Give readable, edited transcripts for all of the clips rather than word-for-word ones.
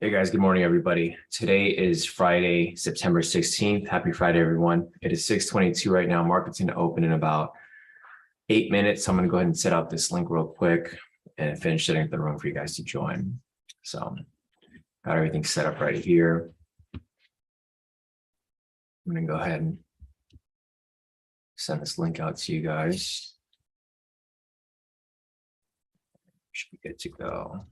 Hey guys, good morning, everybody. Today is Friday, September 16th. Happy Friday, everyone. It is 6:22 right now. Market's going to open in about 8 minutes. So I'm going to go ahead and set up this link real quick and finish setting up the room for you guys to join. So got everything set up right here. I'm going to go ahead and send this link out to you guys. Should be good to go.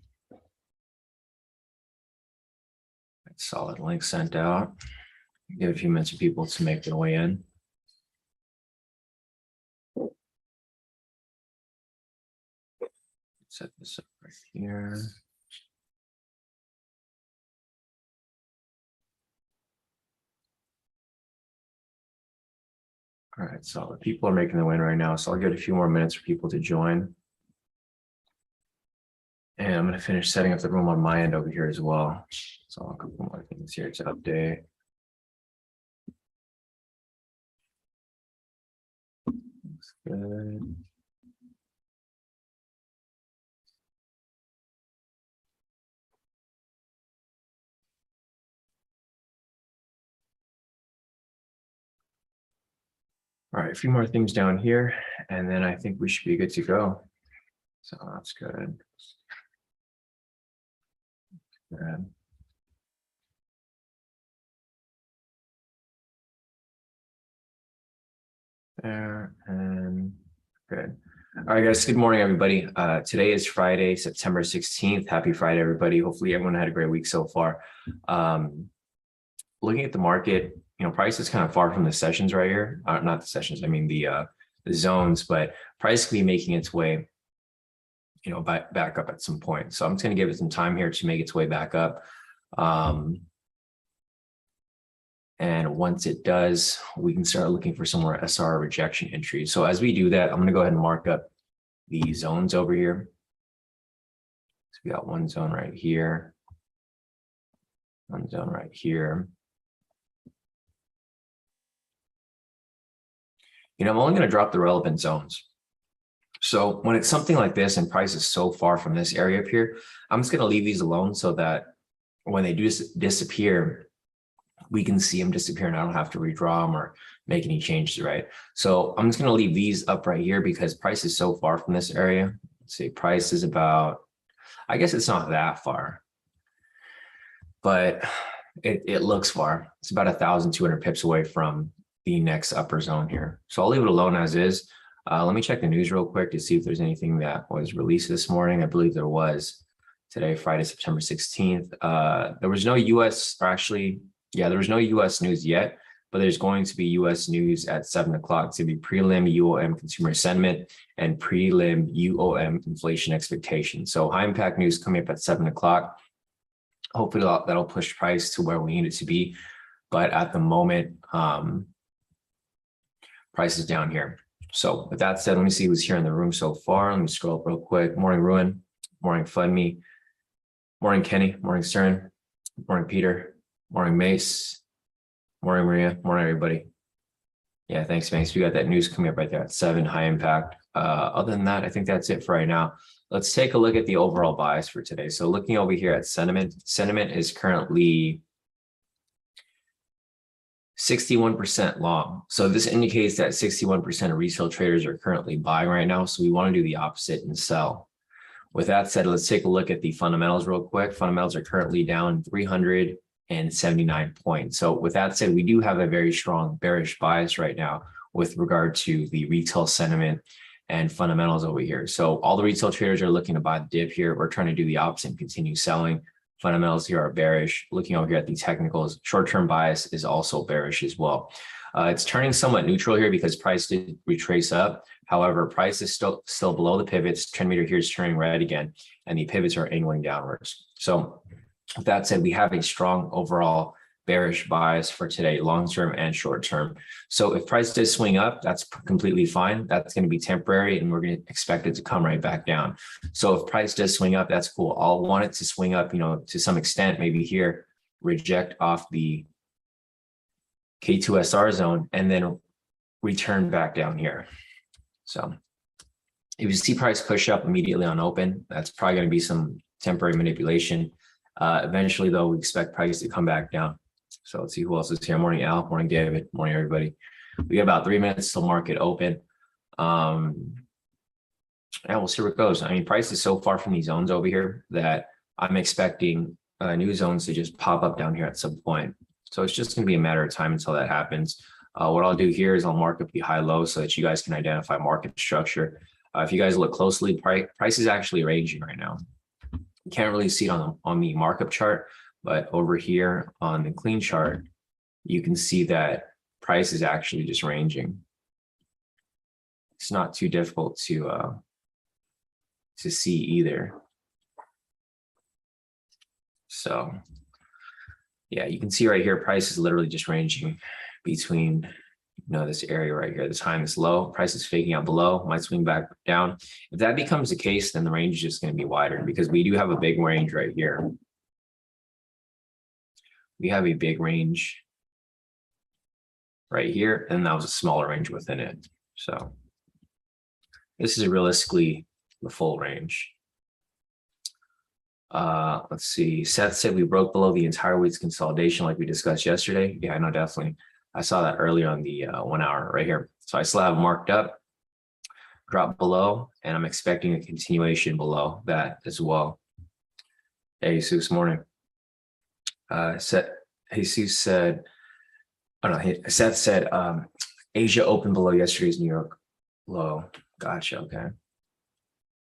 Solid link sent out. Give a few minutes for people to make their way in. Set this up right here. All right, so the people are making their way in right now, so I'll give it a few more minutes for people to join. And I'm going to finish setting up the room on my end over here as well. So a couple more things here to update. Looks good. All right, a few more things down here, and then I think we should be good to go. So that's good. Good. There and good. All right, guys. Good morning, everybody. Today is Friday, September 16th. Happy Friday, everybody. Hopefully, everyone had a great week so far. Looking at the market, price is kind of far from the sessions right here. Not the sessions. I mean the zones, but price could be making its way, back up at some point. So I'm just going to give it some time here to make its way back up. And once it does, we can start looking for some more SR rejection entries. So as we do that, I'm going to go ahead and mark up the zones over here. So we got one zone right here, one zone right here. I'm only going to drop the relevant zones. So when it's something like this and price is so far from this area up here, I'm just going to leave these alone so that when they do disappear, we can see them disappear and I don't have to redraw them or make any changes, right? So I'm just going to leave these up right here because price is so far from this area. Let's see, price is about, I guess it's not that far, but it looks far. It's about 1,200 pips away from the next upper zone here. So I'll leave it alone as is. Let me check the news real quick to see if there's anything that was released this morning. I believe there was today, Friday, September 16th. There was no US, or actually, yeah, there was no US news yet, but there's going to be US news at 7 o'clock. It's going to be prelim UOM consumer sentiment and prelim UOM inflation expectations. So high impact news coming up at 7 o'clock. Hopefully that'll push price to where we need it to be. But at the moment, price is down here. So with that said, let me see who's here in the room so far. Let me scroll up real quick. Morning, Ruin. Morning, Fund Me. Morning, Kenny. Morning, Stern. Morning, Peter. Morning, Mace. Morning, Maria. Morning, everybody. Yeah, thanks, Mace. We got that news coming up right there at 7, high impact. Other than that, I think that's it for right now. Let's take a look at the overall bias for today. So looking over here at sentiment, sentiment is currently 61% long. So this indicates that 61% of retail traders are currently buying right now. So we want to do the opposite and sell. With that said, let's take a look at the fundamentals real quick. Fundamentals are currently down 379 points. So with that said, we do have a very strong bearish bias right now with regard to the retail sentiment and fundamentals over here. So all the retail traders are looking to buy the dip here. We're trying to do the opposite and continue selling. Fundamentals here are bearish. Looking over here at the technicals, short-term bias is also bearish as well. It's turning somewhat neutral here because price did retrace up. However, price is still below the pivots. Trend meter here is turning red again, and the pivots are angling downwards. So with that said, we have a strong overall bearish bias for today, long-term and short-term. So if price does swing up, that's completely fine. That's going to be temporary, and we're going to expect it to come right back down. So if price does swing up, that's cool. I'll want it to swing up, to some extent, maybe here, reject off the K2SR zone, and then return back down here. So if you see price push up immediately on open, that's probably going to be some temporary manipulation. Eventually, though, we expect price to come back down. So let's see who else is here. Morning, Al. Morning, David. Morning, everybody. We got about 3 minutes till market open. Yeah, we'll see where it goes. I mean, price is so far from these zones over here that I'm expecting new zones to just pop up down here at some point. So it's just going to be a matter of time until that happens. What I'll do here is I'll mark up the high low so that you guys can identify market structure. If you guys look closely, price is actually ranging right now. You can't really see it on the markup chart, but over here on the clean chart, you can see that price is actually just ranging. It's not too difficult to see either. So yeah, you can see right here, price is literally just ranging between, this area right here. This high and this low, price is faking out below, might swing back down. If that becomes the case, then the range is just going to be wider because we do have a big range right here. We have a big range right here, and that was a smaller range within it. So this is realistically the full range. Let's see. Seth said we broke below the entire week's consolidation like we discussed yesterday. Yeah, I know, definitely. I saw that earlier on the 1 hour right here. So I still have marked up, drop below, and I'm expecting a continuation below that as well. Hey, Jesus, morning. Jesus said, Seth said, Asia opened below yesterday's New York low. Gotcha. Okay.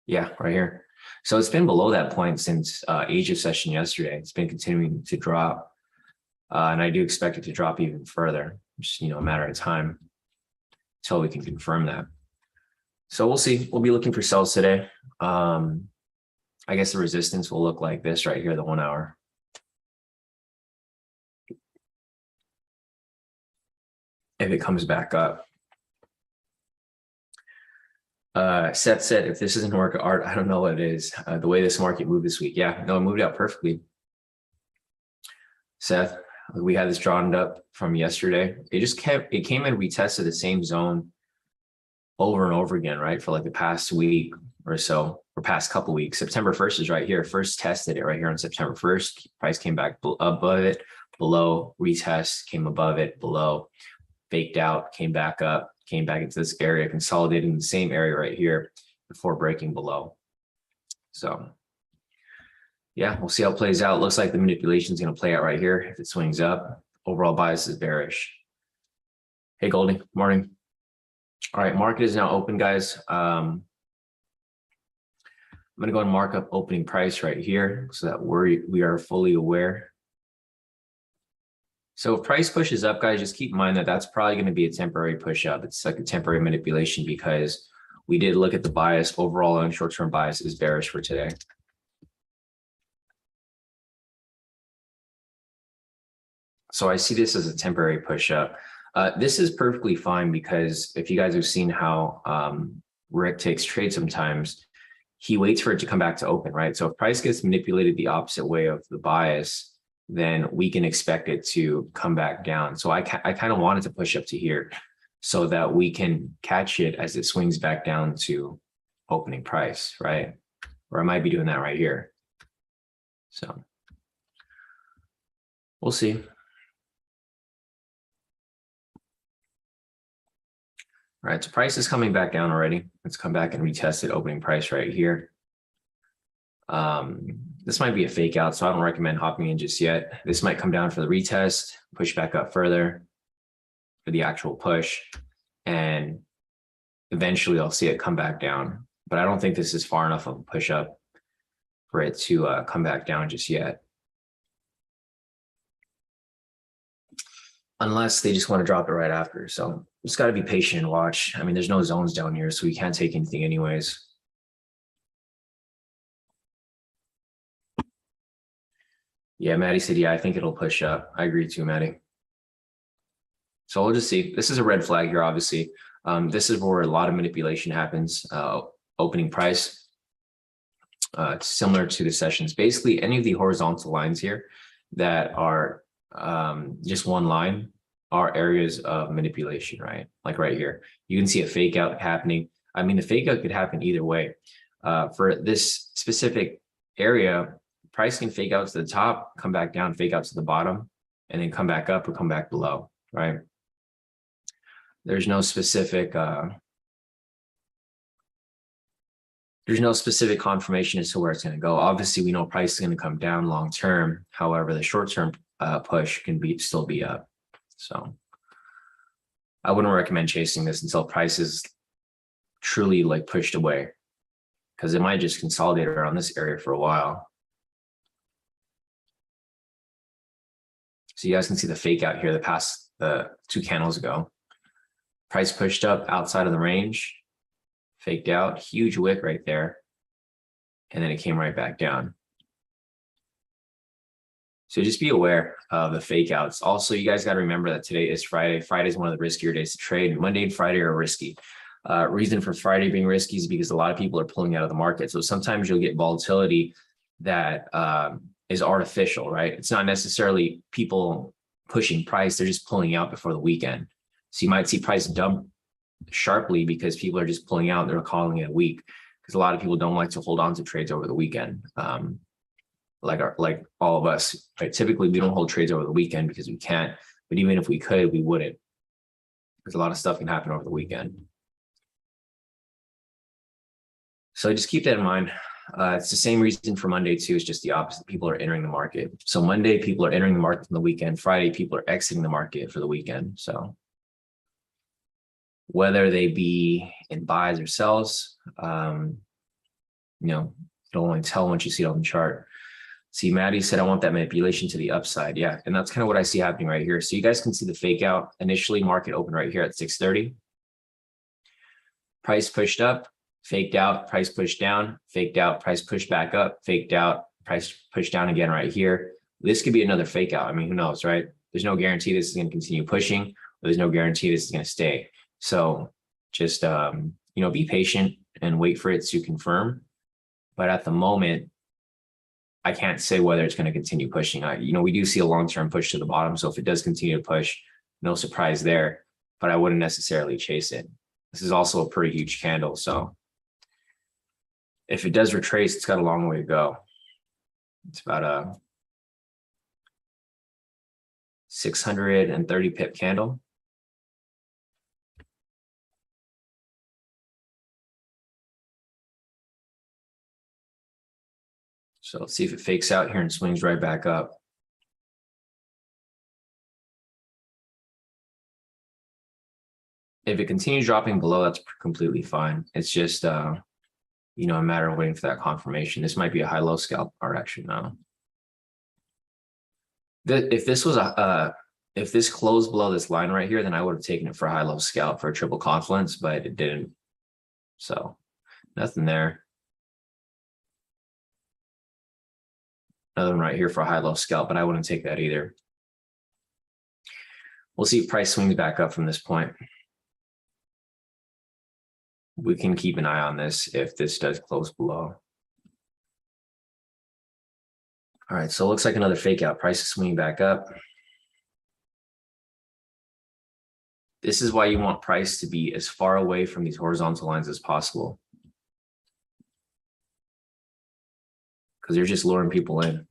Yeah, right here. So it's been below that point since Asia session yesterday. It's been continuing to drop. And I do expect it to drop even further. Just, a matter of time until we can confirm that. So we'll see. We'll be looking for sells today. I guess the resistance will look like this right here, the 1 hour. If it comes back up. Seth said, if this isn't work art, I don't know what it is. The way this market moved this week. Yeah, no, it moved out perfectly. Seth, we had this drawn up from yesterday. It came and retested the same zone over and over again, right? For like the past week or so, or past couple weeks. September 1st is right here. First tested it right here on September 1st. Price came back above it, below, retest, came above it, below, faked out, came back up, came back into this area, consolidated in the same area right here before breaking below. So yeah, we'll see how it plays out. Looks like the manipulation is going to play out right here. If it swings up, overall bias is bearish. Hey, Goldie, morning. All right, market is now open, guys. I'm going to go and mark up opening price right here so that we are fully aware. So if price pushes up, guys, just keep in mind that that's probably going to be a temporary push up. It's like a temporary manipulation because we did look at the bias. Overall on short-term bias is bearish for today. So I see this as a temporary push up. This is perfectly fine because if you guys have seen how Rick takes trades sometimes, he waits for it to come back to open, right? So if price gets manipulated the opposite way of the bias, then we can expect it to come back down. So I kind of wanted to push up to here so that we can catch it as it swings back down to opening price, right? Or I might be doing that right here. So we'll see. All right, so price is coming back down already. Let's come back and retest it, opening price right here. This might be a fake out, so I don't recommend hopping in just yet. This might come down for the retest, push back up further for the actual push, and eventually I'll see it come back down. But I don't think this is far enough of a push up for it to come back down just yet. Unless they just want to drop it right after. So just got to be patient and watch. I mean, there's no zones down here, so we can't take anything anyways. Yeah, Maddie said, yeah, I think it'll push up. I agree too, Maddie. So we'll just see. This is a red flag here, obviously. This is where a lot of manipulation happens. Opening price. It's similar to the sessions. Basically, any of the horizontal lines here that are just one line are areas of manipulation, right? Like right here, you can see a fake out happening. I mean, the fake out could happen either way. For this specific area, price can fake out to the top, come back down, fake out to the bottom, and then come back up or come back below, right? There's no specific confirmation as to where it's going to go. Obviously, we know price is going to come down long term. However, the short term push can still be up. So I wouldn't recommend chasing this until price is truly like pushed away, because it might just consolidate around this area for a while. So you guys can see the fake out here, the 2 candles ago. Price pushed up outside of the range, faked out, huge wick right there, and then it came right back down. So just be aware of the fake outs. Also, you guys got to remember that today is Friday. Friday is one of the riskier days to trade. Monday and Friday are risky. Reason for Friday being risky is because a lot of people are pulling out of the market. So sometimes you'll get volatility that is artificial, right? It's not necessarily people pushing price. They're just pulling out before the weekend. So you might see price dump sharply because people are just pulling out. They're calling it a week, because a lot of people don't like to hold on to trades over the weekend. Like all of us, right? Typically we don't hold trades over the weekend because we can't, but even if we could, we wouldn't, because a lot of stuff can happen over the weekend. So just keep that in mind. It's the same reason for Monday too. It's just the opposite. People are entering the market. So Monday, people are entering the market from the weekend. Friday, people are exiting the market for the weekend. So whether they be in buys or sells, you know, you'll only tell once you see it on the chart. See, Maddie said, I want that manipulation to the upside. Yeah, and that's kind of what I see happening right here. So you guys can see the fake out. Initially, market opened right here at 630. Price pushed up, faked out, price pushed down, faked out, price pushed back up, faked out, price pushed down again right here. This could be another fake out. I mean, who knows, right? There's no guarantee this is going to continue pushing, or there's no guarantee this is going to stay. So just, you know, be patient and wait for it to confirm. But at the moment, I can't say whether it's going to continue pushing. You know, we do see a long-term push to the bottom. So if it does continue to push, no surprise there, but I wouldn't necessarily chase it. This is also a pretty huge candle. So if it does retrace, it's got a long way to go. It's about a 630 pip candle. So let's see if it fakes out here and swings right back up. If it continues dropping below, that's completely fine. It's just, you know, a matter of waiting for that confirmation. This might be a high-low scalp, or actually no. If this was if this closed below this line right here, then I would have taken it for a high-low scalp for a triple confluence, but it didn't. So nothing there. Another one right here for a high-low scalp, but I wouldn't take that either. We'll see if price swings back up from this point. We can keep an eye on this if this does close below. All right, so it looks like another fake out. Price is swinging back up. This is why you want price to be as far away from these horizontal lines as possible, because you're just luring people in.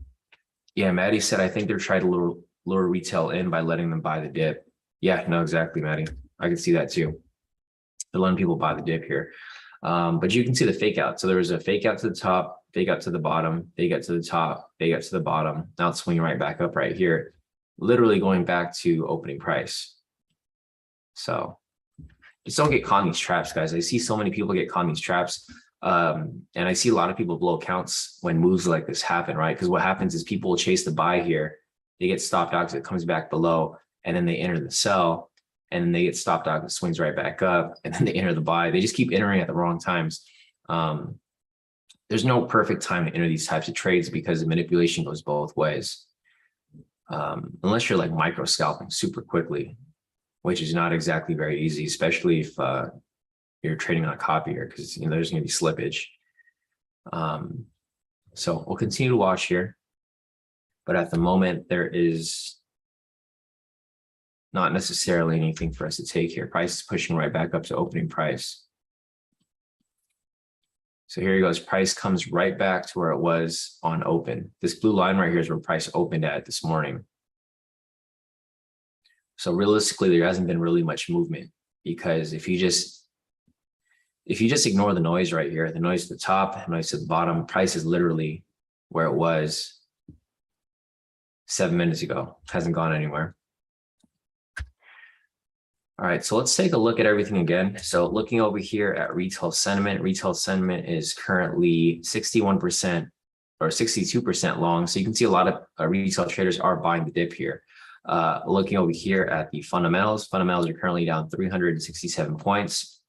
Yeah, Maddie said, I think they're trying to lure retail in by letting them buy the dip. Yeah, no, exactly, Maddie. I can see that too. They're letting people buy the dip here. But you can see the fake out. So there was a fake out to the top, fake out to the bottom, fake out to the top, fake out to the bottom. Now it's swinging right back up right here, literally going back to opening price. So just don't get caught in these traps, guys. I see so many people get caught in these traps. And I see a lot of people blow accounts when moves like this happen, right? Because what happens is people will chase the buy here. They get stopped out because it comes back below, and then they enter the sell, and then they get stopped out, it swings right back up, and then they enter the buy. They just keep entering at the wrong times. There's no perfect time to enter these types of trades because the manipulation goes both ways. Unless you're like micro scalping super quickly, which is not exactly very easy, especially if you're trading on a copier, because you know there's going to be slippage. So we'll continue to watch here, but at the moment there is not necessarily anything for us to take here. Price is pushing right back up to opening price. So here he goes. Price comes right back to where it was on open. This blue line right here is where price opened at this morning. So realistically, there hasn't been really much movement, because if you just ignore the noise right here, the noise at the top, the noise at the bottom, price is literally where it was 7 minutes ago. Hasn't gone anywhere. All right, so let's take a look at everything again. So looking over here at retail sentiment is currently 61% or 62% long. So you can see a lot of retail traders are buying the dip here. Looking over here at the fundamentals are currently down 367 points.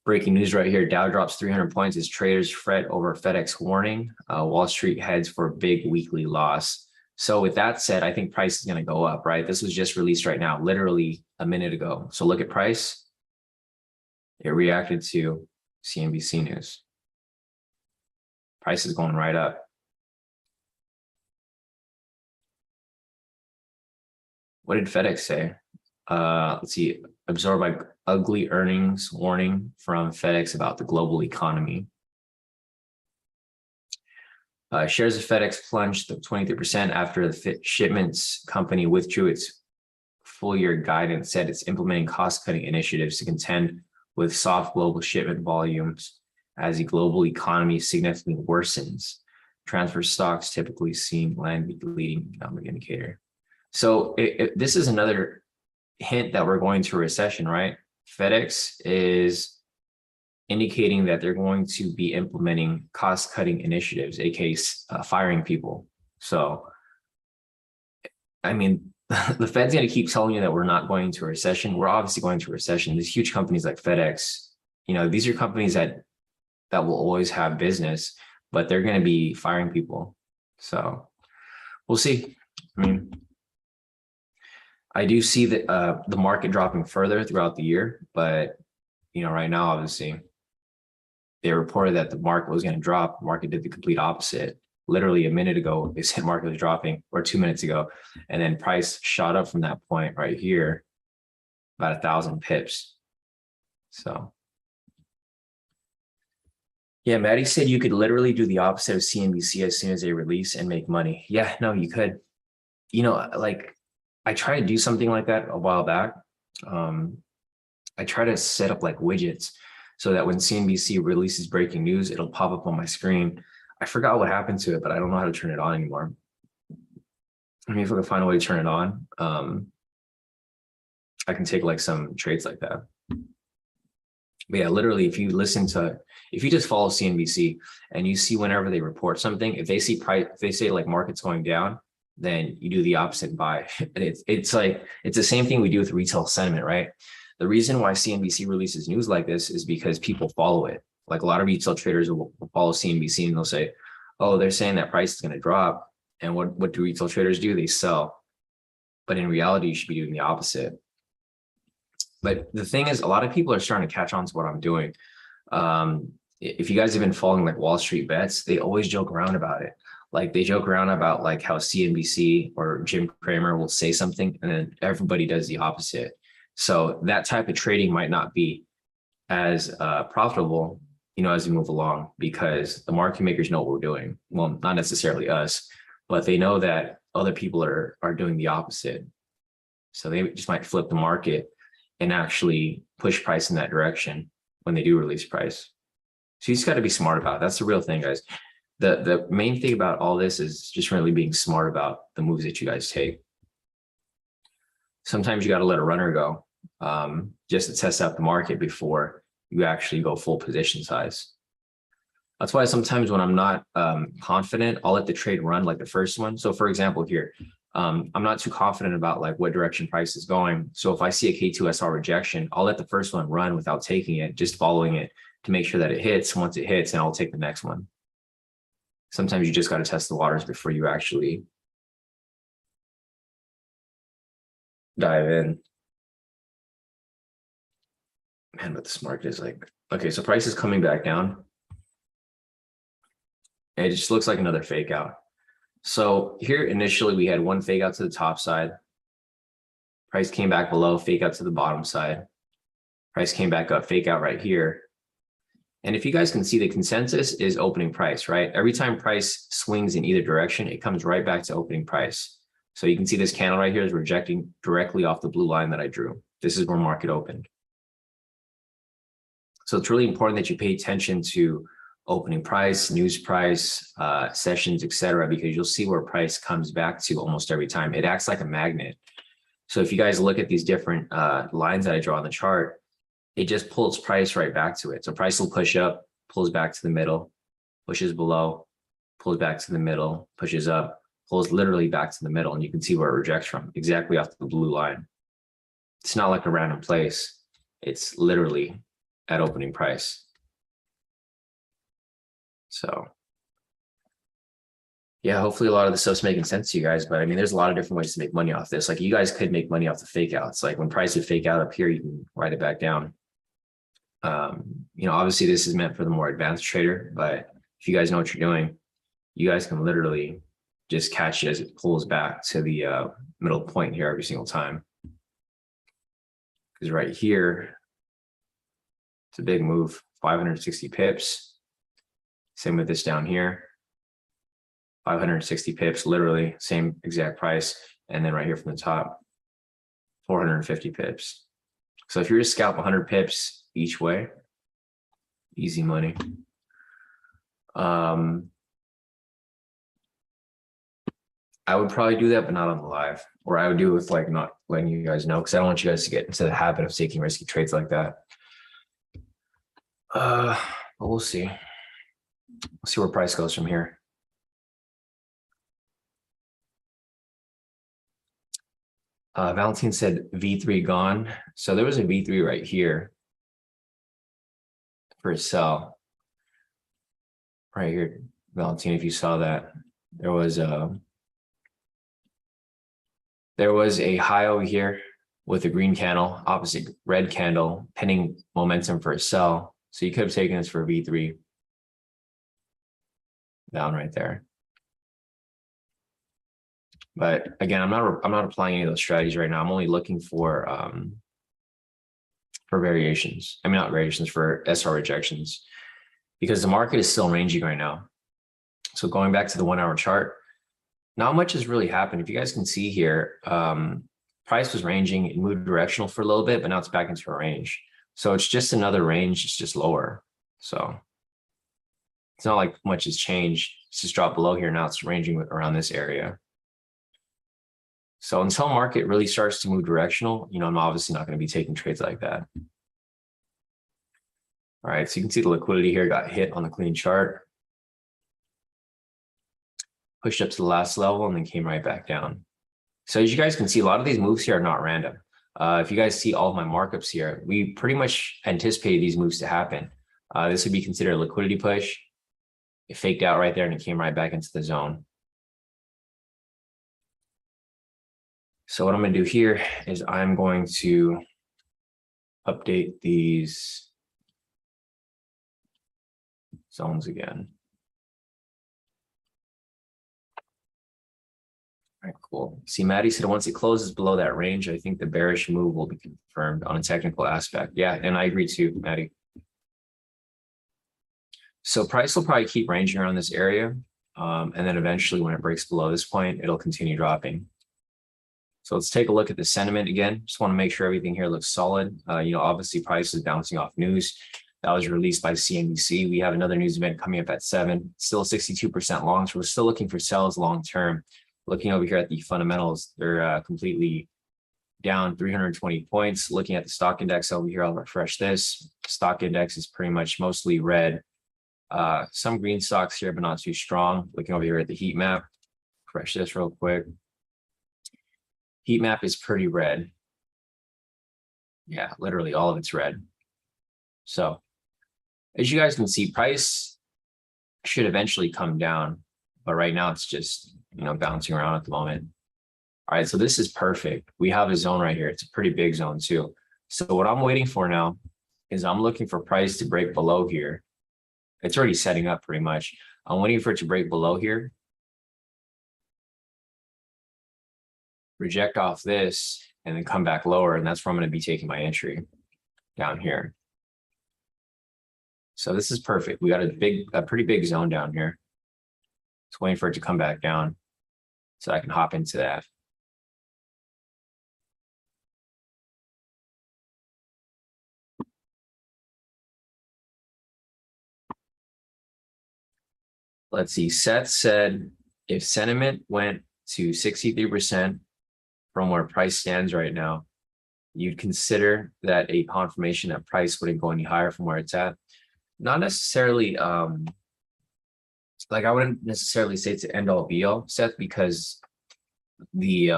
Breaking news right here, Dow drops 300 points as traders fret over FedEx warning. Wall Street heads for a big weekly loss. So with that said, I think price is going to go up, right? This was just released right now, literally a minute ago. So look at price. It reacted to CNBC news. Price is going right up. What did FedEx say? Let's see, absorbed by ugly earnings warning from FedEx about the global economy. Shares of FedEx plunged 23% after the shipments company withdrew its full year guidance, said it's implementing cost-cutting initiatives to contend with soft global shipment volumes as the global economy significantly worsens. Transfer stocks typically seen leading economic indicator. So this is another hint that we're going to a recession, right? FedEx is indicating that they're going to be implementing cost-cutting initiatives, aka firing people. So, I mean, the Fed's going to keep telling you that we're not going to a recession. We're obviously going to a recession. These huge companies like FedEx, these are companies that will always have business, but they're going to be firing people. So we'll see. I mean, I do see that the market dropping further throughout the year, but right now, obviously, they reported that the market was going to drop. The market did the complete opposite. Literally a minute ago, they said market was dropping, or 2 minutes ago, and then price shot up from that point right here, about 1,000 pips. So, yeah, Maddie said you could literally do the opposite of CNBC as soon as they release and make money. Yeah, no, you could. Like I tried to do something like that a while back. I try to set up like widgets so that when CNBC releases breaking news, it'll pop up on my screen. I forgot what happened to it, but I don't know how to turn it on anymore. I mean, if we can find a way to turn it on, I can take like some trades like that. But yeah, literally, if you just follow CNBC and you see whenever they report something, if they see price, if they say like market's going down, then you do the opposite and buy. And it's the same thing we do with retail sentiment, right? The reason why CNBC releases news like this is because people follow it. Like a lot of retail traders will follow CNBC and they'll say, oh, they're saying that price is going to drop. And what do retail traders do? They sell. But in reality, you should be doing the opposite. But the thing is, a lot of people are starting to catch on to what I'm doing. If you guys have been following like Wall Street Bets, they always joke around about it. Like they joke around about like how CNBC or Jim Cramer will say something and then everybody does the opposite. So that type of trading might not be as profitable, as we move along, because the market makers know what we're doing. Well, not necessarily us, but they know that other people are doing the opposite. So they just might flip the market and actually push price in that direction when they do release price. So you just got to be smart about it. That's the real thing, guys. The main thing about all this is just really being smart about the moves that you guys take. Sometimes you got to let a runner go just to test out the market before you actually go full position size. That's why sometimes when I'm not confident, I'll let the trade run like the first one. So for example, here, I'm not too confident about like what direction price is going. So if I see a K2SR rejection, I'll let the first one run without taking it, just following it to make sure that it hits. Once it hits, and I'll take the next one. Sometimes you just got to test the waters before you actually dive in. Man, but this market is like, okay, so price is coming back down. And it just looks like another fake out. So here initially we had one fake out to the top side. Price came back below, fake out to the bottom side. Price came back up, fake out right here. And if you guys can see, the consensus is opening price, right? Every time price swings in either direction, it comes right back to opening price. So you can see this candle right here is rejecting directly off the blue line that I drew. This is where market opened. So it's really important that you pay attention to opening price, news price, sessions, etc., because you'll see where price comes back to almost every time. It acts like a magnet. So if you guys look at these different lines that I draw on the chart, it just pulls price right back to it. So price will push up, pulls back to the middle, pushes below, pulls back to the middle, pushes up, pulls literally back to the middle. And you can see where it rejects from, exactly off the blue line. It's not like a random place. It's literally at opening price. So yeah, hopefully a lot of the stuff's making sense to you guys, but I mean, there's a lot of different ways to make money off this. Like you guys could make money off the fake outs. Like when price would fake out up here, you can write it back down. Obviously this is meant for the more advanced trader, but if you guys know what you're doing, you guys can literally just catch it as it pulls back to the middle point here every single time. Because right here, it's a big move, 560 pips. Same with this down here, 560 pips, literally same exact price. And then right here from the top, 450 pips. So if you were to scalp 100 pips each way, easy money. I would probably do that, but not on the live, or I would do it with like not letting you guys know, because I don't want you guys to get into the habit of taking risky trades like that. But we'll see. We'll see where price goes from here. Valentine said V3 gone. So there was a V3 right here for a sell. Right here, Valentine, if you saw that, there was a high over here with a green candle, opposite red candle, pinning momentum for a sell. So you could have taken this for a V3 down right there. But again, I'm not applying any of those strategies right now. I'm only looking for variations. I mean, not variations, for SR rejections, because the market is still ranging right now. So going back to the 1 hour chart, not much has really happened. If you guys can see here, price was ranging, it moved directional for a little bit, but now it's back into a range. So it's just another range, it's just lower. So it's not like much has changed. It's just dropped below here. Now it's ranging around this area. So until market really starts to move directional, I'm obviously not going to be taking trades like that. All right, so you can see the liquidity here got hit on the clean chart. Pushed up to the last level and then came right back down. So as you guys can see, a lot of these moves here are not random. If you guys see all of my markups here, we pretty much anticipated these moves to happen. This would be considered a liquidity push. It faked out right there and it came right back into the zone. So what I'm going to do here is I'm going to update these zones again. All right, cool. See, Maddie said once it closes below that range, I think the bearish move will be confirmed on a technical aspect. Yeah, and I agree too, Maddie. So price will probably keep ranging around this area. And then eventually when it breaks below this point, it'll continue dropping. So let's take a look at the sentiment again. Just want to make sure everything here looks solid. Obviously price is bouncing off news that was released by CNBC. We have another news event coming up at 7, still 62% long. So we're still looking for sells long-term. Looking over here at the fundamentals, they're completely down 320 points. Looking at the stock index over here, I'll refresh this. Stock index is pretty much mostly red. Some green stocks here, but not too strong. Looking over here at the heat map, refresh this real quick. Heat map is pretty red. Yeah, literally all of it's red. So as you guys can see, price should eventually come down, but right now it's just, bouncing around at the moment. All right, so this is perfect. We have a zone right here. It's a pretty big zone too. So what I'm waiting for now is I'm looking for price to break below here. It's already setting up pretty much. I'm waiting for it to break below here. Reject off this and then come back lower. And that's where I'm going to be taking my entry down here. So this is perfect. We got a pretty big zone down here. Just waiting for it to come back down so I can hop into that. Let's see. Seth said if sentiment went to 63% from where price stands right now, you'd consider that a confirmation that price wouldn't go any higher from where it's at. Not necessarily, like I wouldn't necessarily say it's an end all be all, Seth, because the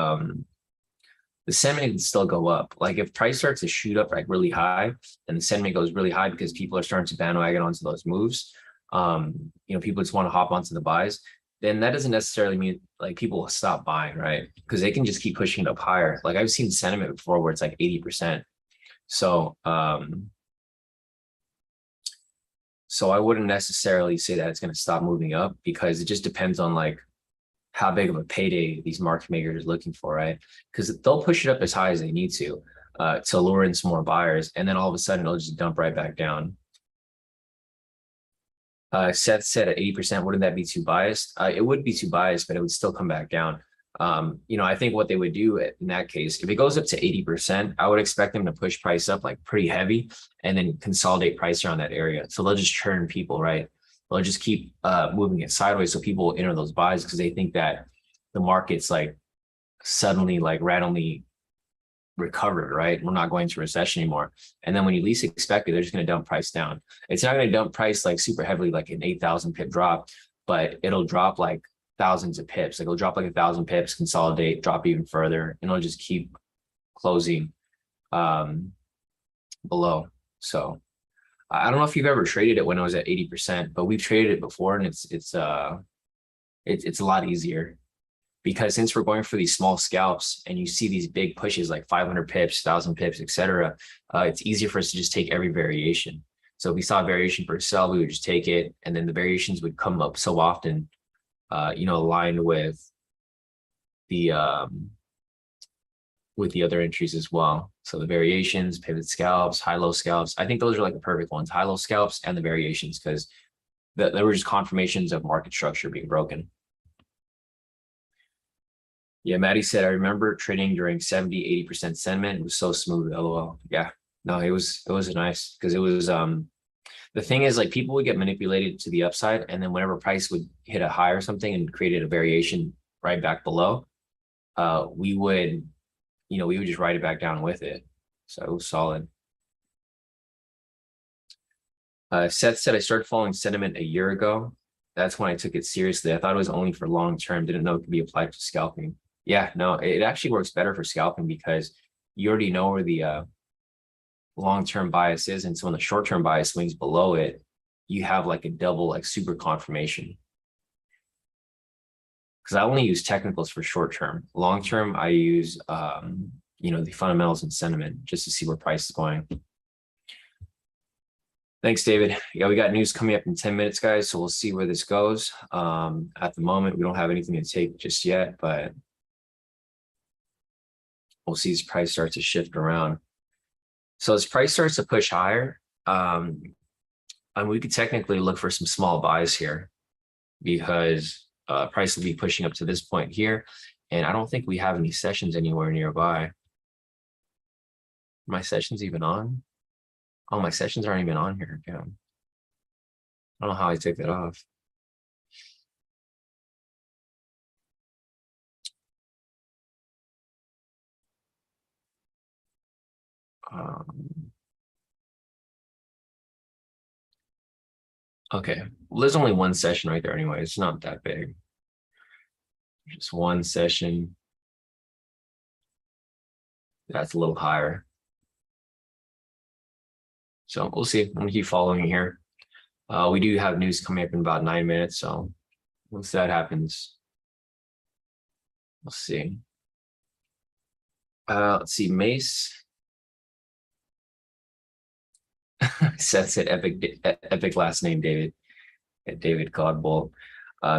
sentiment can still go up. Like if price starts to shoot up like really high and the sentiment goes really high because people are starting to bandwagon onto those moves, people just want to hop onto the buys, then that doesn't necessarily mean like people will stop buying, right? Because they can just keep pushing it up higher. Like I've seen sentiment before where it's like 80%. So I wouldn't necessarily say that it's going to stop moving up because it just depends on like how big of a payday these market makers are looking for, right? Because they'll push it up as high as they need to lure in some more buyers, and then all of a sudden it'll just dump right back down. Seth said at 80%, wouldn't that be too biased? It would be too biased, but it would still come back down. I think what they would do in that case, if it goes up to 80%, I would expect them to push price up like pretty heavy and then consolidate price around that area. So they'll just churn people, right? They'll just keep moving it sideways so people will enter those buys because they think that the market's like suddenly like randomly recovered, right? We're not going to recession anymore. And then when you least expect it, they're just going to dump price down. It's not going to dump price like super heavily, like an 8,000 pip drop, but it'll drop like thousands of pips. Like it'll drop like 1,000 pips, consolidate, drop even further, and it'll just keep closing below. So I don't know if you've ever traded it when it was at 80%, but we've traded it before, and it's a lot easier. Because since we're going for these small scalps and you see these big pushes like 500 pips, 1,000 pips, etc., it's easier for us to just take every variation. So if we saw a variation for a sell, we would just take it, and then the variations would come up so often, aligned with the other entries as well. So the variations, pivot scalps, high-low scalps, I think those are like the perfect ones, high-low scalps and the variations, because they were just confirmations of market structure being broken. Yeah, Maddie said, I remember trading during 70, 80% sentiment. It was so smooth, LOL. Yeah, no, it was nice because it was, the thing is like people would get manipulated to the upside, and then whenever price would hit a high or something and created a variation right back below, we would just write it back down with it. So it was solid. Seth said, I started following sentiment a year ago. That's when I took it seriously. I thought it was only for long term. Didn't know it could be applied to scalping. Yeah, no, it actually works better for scalping because you already know where the long-term bias is. And so when the short-term bias swings below it, you have like a double, like super confirmation. Because I only use technicals for short-term. Long-term, I use, the fundamentals and sentiment just to see where price is going. Thanks, David. Yeah, we got news coming up in 10 minutes, guys. So we'll see where this goes. At the moment, we don't have anything to take just yet, but we'll see as price starts to shift around. So as price starts to push higher, we could technically look for some small buys here because price will be pushing up to this point here. And I don't think we have any sessions anywhere nearby. Are my sessions even on? Oh, my sessions aren't even on here. Yeah. I don't know how I took that off. Okay, well, there's only one session right there anyway. It's not that big. Just one session. That's a little higher. So we'll see. I'm gonna keep following here. We do have news coming up in about 9 minutes. So once that happens, we'll see. Let's see, Mace. Seth said epic last name, David. David Godbolt.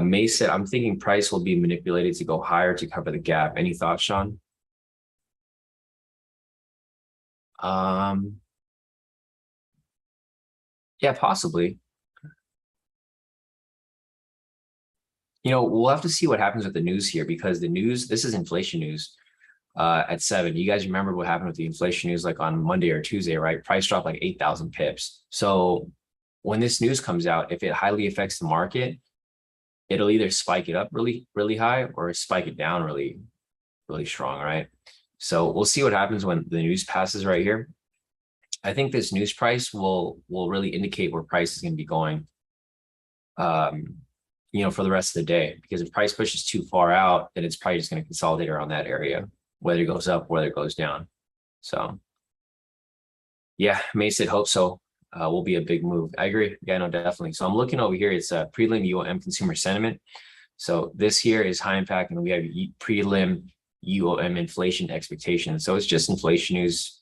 Mace said, I'm thinking price will be manipulated to go higher to cover the gap. Any thoughts, Sean? Yeah, possibly. We'll have to see what happens with the news here, because the news, this is inflation news at 7. You guys remember what happened with the inflation news like on Monday or Tuesday, right? Price dropped like 8,000 pips. So when this news comes out, if it highly affects the market, it'll either spike it up really, really high or spike it down really, really strong, right? So we'll see what happens when the news passes right here. I think this news price will really indicate where price is going to be going, for the rest of the day. Because if price pushes too far out, then it's probably just going to consolidate around that area, whether it goes up, whether it goes down. So yeah, Mason, hope so. Will be a big move. I agree. Yeah, no, definitely. So I'm looking over here. It's a prelim UOM consumer sentiment. So this here is high impact, and we have prelim UOM inflation expectations. So it's just inflation news,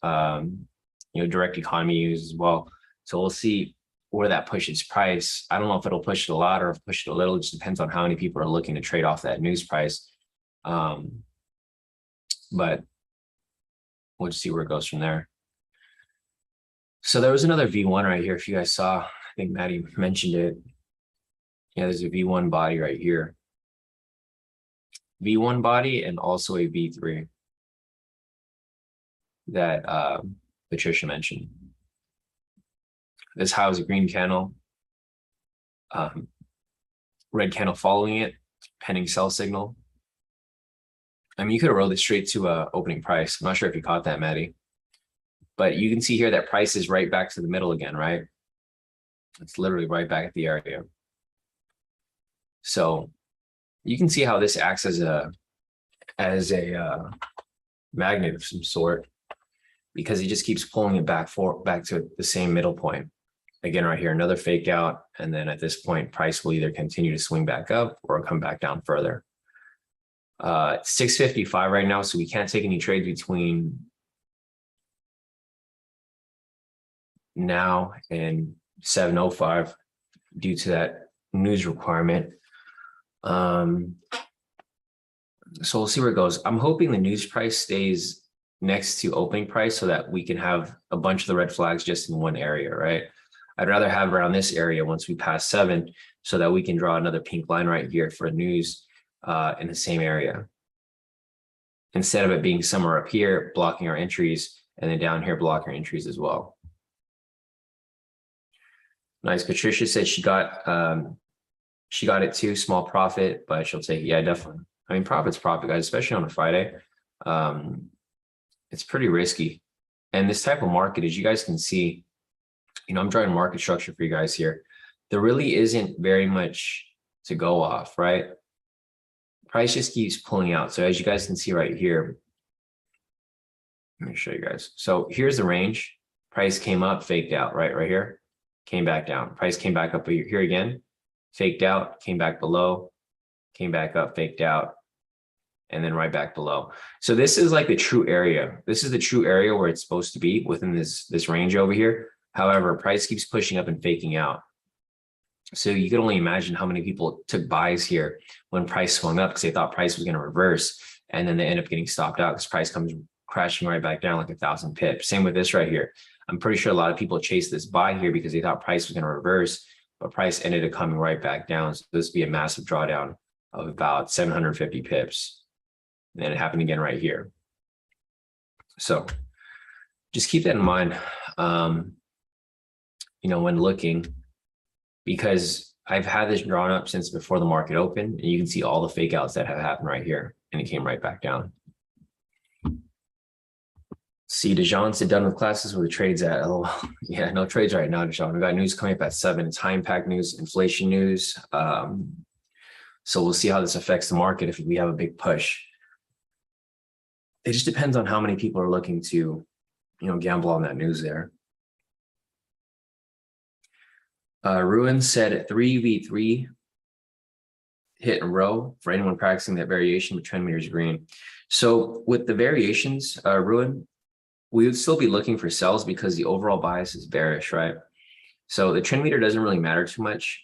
direct economy news as well. So we'll see where that pushes price. I don't know if it'll push it a lot or if push it a little. It just depends on how many people are looking to trade off that news price. But we'll just see where it goes from there. So there was another V1 right here. If you guys saw, I think Maddie mentioned it. Yeah, there's a V1 body right here. V1 body and also a V3 that Patricia mentioned. This high was a green candle, red candle following it, pending sell signal. I mean, you could have rolled it straight to a opening price. I'm not sure if you caught that, Maddie. But you can see here that price is right back to the middle again, right? It's literally right back at the area. So you can see how this acts as a magnet of some sort, because it just keeps pulling it back to the same middle point. Again, right here, another fake out. And then at this point, price will either continue to swing back up or come back down further. 655 right now, so we can't take any trades between now and 705 due to that news requirement. So we'll see where it goes. I'm hoping the news price stays next to opening price so that we can have a bunch of the red flags just in one area, right? I'd rather have around this area once we pass 7 so that we can draw another pink line right here for news in the same area, instead of it being somewhere up here blocking our entries and then down here blocking our entries as well. Nice. Patricia said she got it too, small profit, but she'll take it. Yeah, definitely. I mean, profit's profit, guys, especially on a Friday. It's pretty risky. And this type of market, as you guys can see, I'm drawing market structure for you guys here. There really isn't very much to go off, right? Price just keeps pulling out. So as you guys can see right here, let me show you guys. So here's the range. Price came up, faked out, right here, came back down. Price came back up here again, faked out, came back below, came back up, faked out, and then right back below. So this is like the true area. This is the true area where it's supposed to be within this range over here. However, price keeps pushing up and faking out. So you can only imagine how many people took buys here when price swung up because they thought price was going to reverse, and then they end up getting stopped out because price comes crashing right back down like 1,000 pips. Same with this right here. I'm pretty sure a lot of people chased this buy here because they thought price was going to reverse, but price ended up coming right back down. So this would be a massive drawdown of about 750 pips. And then it happened again right here. So just keep that in mind, when looking, because I've had this drawn up since before the market opened, and you can see all the fake outs that have happened right here, and it came right back down. See, Dejan said done with classes where the trades at. Oh, yeah, no trades right now, Dejan. We got news coming up at 7. It's high impact news, inflation news. So we'll see how this affects the market if we have a big push. It just depends on how many people are looking to, gamble on that news there. Ruin said 3v3 hit in a row for anyone practicing that variation with trend meters green. So with the variations, Ruin, we would still be looking for sells because the overall bias is bearish, right? So the trend meter doesn't really matter too much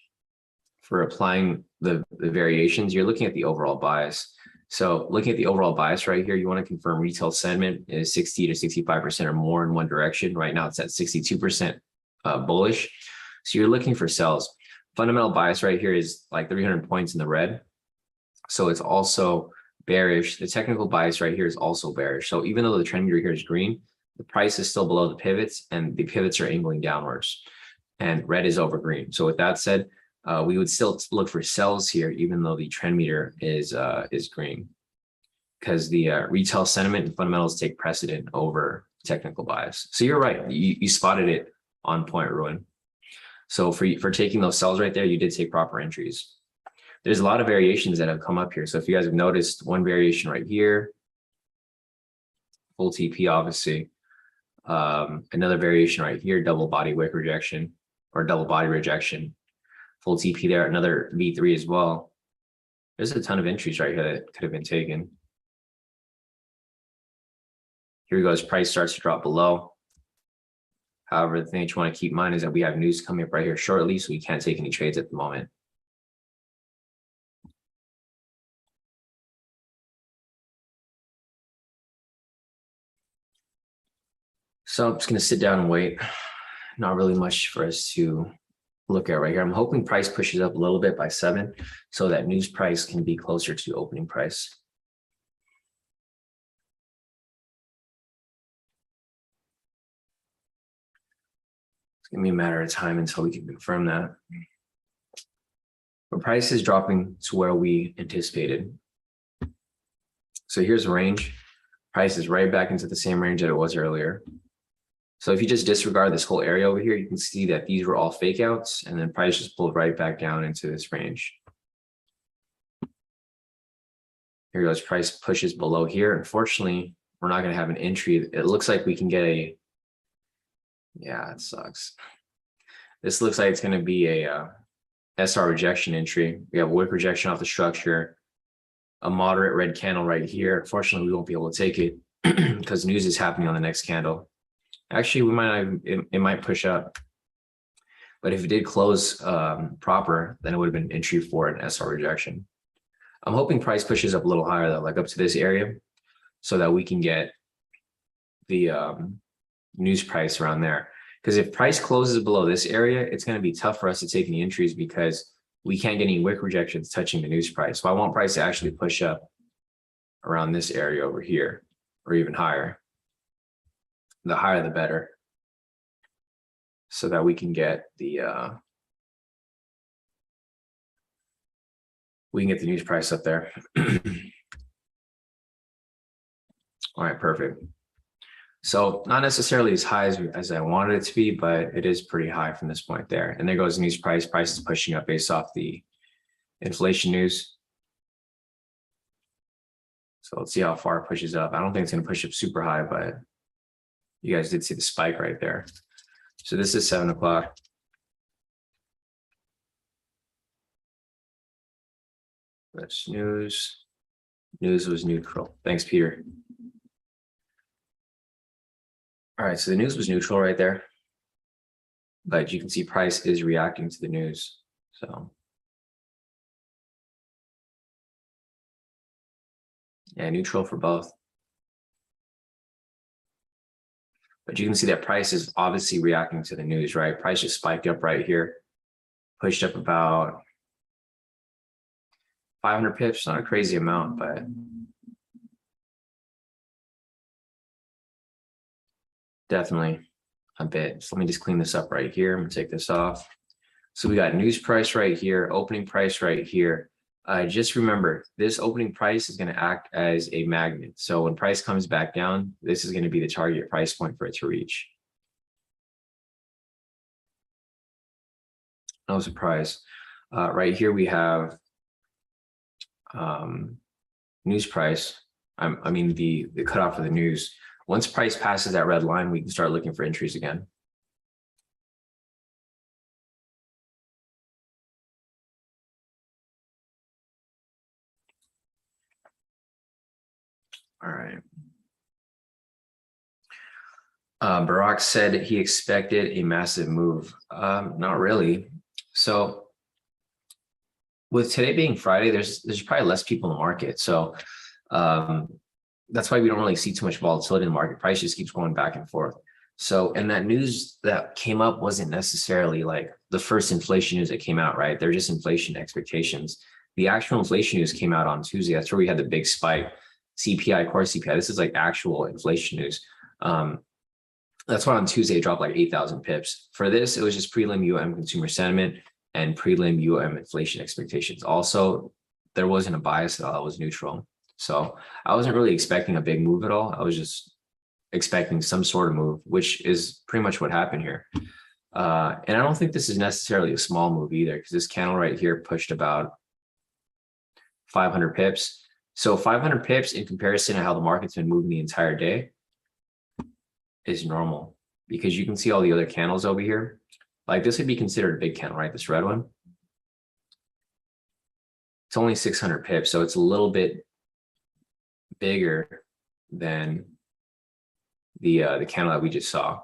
for applying the variations. You're looking at the overall bias. So looking at the overall bias right here, you want to confirm retail sentiment is 60 to 65% or more in one direction. Right now it's at 62% bullish. So you're looking for sells. Fundamental bias right here is like 300 points in the red. So it's also bearish. The technical bias right here is also bearish. So even though the trend meter here is green, the price is still below the pivots and the pivots are angling downwards and red is over green. So with that said, we would still look for sells here, even though the trend meter is green, because the retail sentiment and fundamentals take precedent over technical bias. So you're right. You spotted it on point, Ruin. So for taking those sells right there, you did take proper entries. There's a lot of variations that have come up here. So if you guys have noticed, one variation right here, full TP, obviously. Another variation right here, double body wick rejection or double body rejection, full TP there, another V3 as well. There's a ton of entries right here that could have been taken. Here we go, as price starts to drop below. However, the thing that you want to keep in mind is that we have news coming up right here shortly, so we can't take any trades at the moment. So I'm just going to sit down and wait. Not really much for us to look at right here. I'm hoping price pushes up a little bit by 7 so that news price can be closer to opening price. It's going to be a matter of time until we can confirm that. But price is dropping to where we anticipated. So here's a range. Price is right back into the same range that it was earlier. So if you just disregard this whole area over here, you can see that these were all fake outs and then price just pulled right back down into this range. Here goes, price pushes below here. Unfortunately, we're not going to have an entry. It looks like we can get a, yeah, it sucks. This looks like it's going to be a SR rejection entry. We have a wick rejection off the structure, a moderate red candle right here. Unfortunately, we won't be able to take it because news is happening on the next candle. Actually, we might not, it might push up, but if it did close proper, then it would have been entry for an SR rejection. I'm hoping price pushes up a little higher though, like up to this area, so that we can get the news price around there. Because if price closes below this area, it's going to be tough for us to take any entries because we can't get any wick rejections touching the news price. So I want price to actually push up around this area over here, or even higher. The higher the better, so that we can get the news price up there. All right, perfect. So not necessarily as high as I wanted it to be, but it is pretty high from this point there. And there goes the news price. Price is pushing up based off the inflation news. So let's see how far it pushes up. I don't think it's going to push up super high, but you guys did see the spike right there. So this is 7 o'clock. That's news. News was neutral. Thanks, Peter. All right, so the news was neutral right there. But you can see price is reacting to the news. So yeah, neutral for both. But you can see that price is obviously reacting to the news, right? Price just spiked up right here, pushed up about 500 pips, not a crazy amount, but definitely a bit. So let me just clean this up right here. I'm gonna take this off. So we got news price right here, opening price right here. Just remember, this opening price is going to act as a magnet. So when price comes back down, this is going to be the target price point for it to reach. No surprise. Right here we have news price. I mean the cutoff for the news. Once price passes that red line, we can start looking for entries again. All right. Barack said he expected a massive move. Not really. So with today being Friday, there's probably less people in the market. So that's why we don't really see too much volatility in the market. Price just keeps going back and forth. So, and that news that came up wasn't necessarily like the first inflation news that came out, right? They're just inflation expectations. The actual inflation news came out on Tuesday. That's where we had the big spike. CPI, core CPI. This is like actual inflation news. That's why on Tuesday it dropped like 8,000 pips. For this, it was just prelim UM consumer sentiment and prelim UM inflation expectations. Also, there wasn't a bias at all. It was neutral. So I wasn't really expecting a big move at all. I was just expecting some sort of move, which is pretty much what happened here. And I don't think this is necessarily a small move either, because this candle right here pushed about 500 pips. So 500 pips in comparison to how the market's been moving the entire day is normal, because you can see all the other candles over here. Like this would be considered a big candle, right? This red one. It's only 600 pips, so it's a little bit bigger than the candle that we just saw.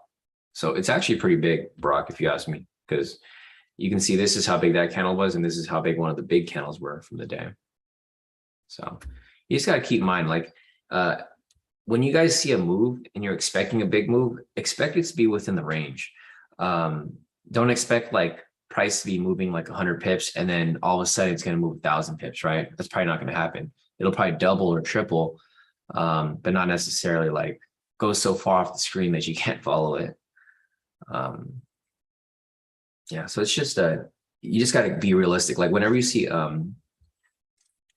So it's actually pretty big, Brock, if you ask me, because you can see this is how big that candle was, and this is how big one of the big candles were from the day. So you just got to keep in mind, like when you guys see a move and you're expecting a big move, expect it to be within the range. Don't expect like price to be moving like 100 pips and then all of a sudden it's going to move 1,000 pips, right? That's probably not going to happen. It'll probably double or triple, but not necessarily like go so far off the screen that you can't follow it. Yeah, so it's just you just got to be realistic. Like whenever you see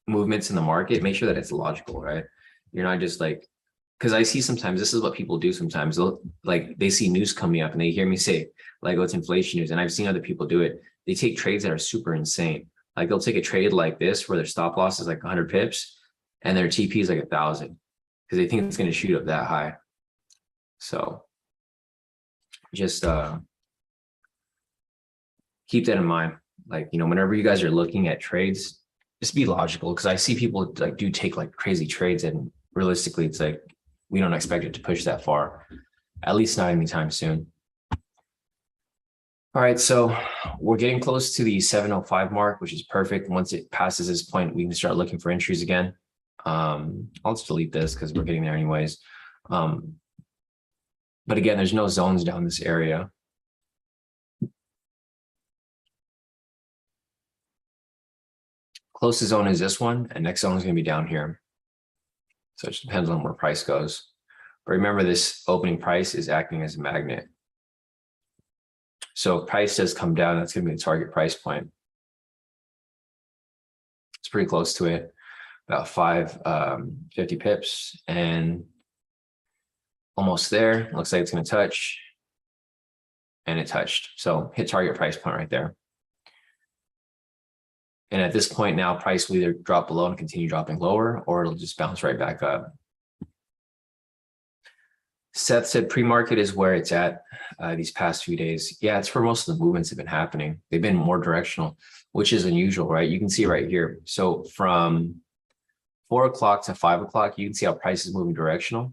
movements in the market, make sure that it's logical, right? You're not just like, because I see sometimes this is what people do sometimes. Like they see news coming up and they hear me say like, oh, it's inflation news, and I've seen other people do it. They take trades that are super insane. Like they'll take a trade like this where their stop loss is like 100 pips and their TP is like 1,000 because they think it's going to shoot up that high. So just keep that in mind. Like, you know, whenever you guys are looking at trades, just be logical, because I see people like do take like crazy trades, and realistically it's like we don't expect it to push that far, at least not anytime soon. All right, so we're getting close to the 705 mark, which is perfect. Once it passes this point, we can start looking for entries again. I'll just delete this because we're getting there anyways. But again, there's no zones down this area. Closest zone is this one, and next zone is going to be down here. So it just depends on where price goes. But remember, this opening price is acting as a magnet. So if price does come down, that's going to be the target price point. It's pretty close to it, about 50 pips, and almost there. Looks like it's going to touch, and it touched. So hit target price point right there. And at this point now, price will either drop below and continue dropping lower, or it'll just bounce right back up. Seth said pre-market is where it's at these past few days. Yeah, it's where most of the movements have been happening. They've been more directional, which is unusual, right? You can see right here. So from 4 o'clock to 5 o'clock, you can see how price is moving directional.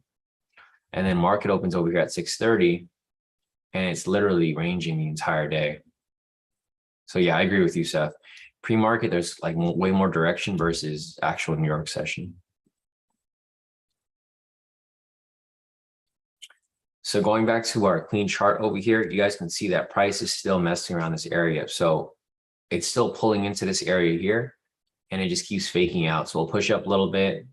And then market opens over here at 6:30, and it's literally ranging the entire day. So yeah, I agree with you, Seth. Pre-market, there's like way more direction versus actual New York session. So going back to our clean chart over here, you guys can see that price is still messing around this area. So it's still pulling into this area here, and it just keeps faking out. So we'll push up a little bit,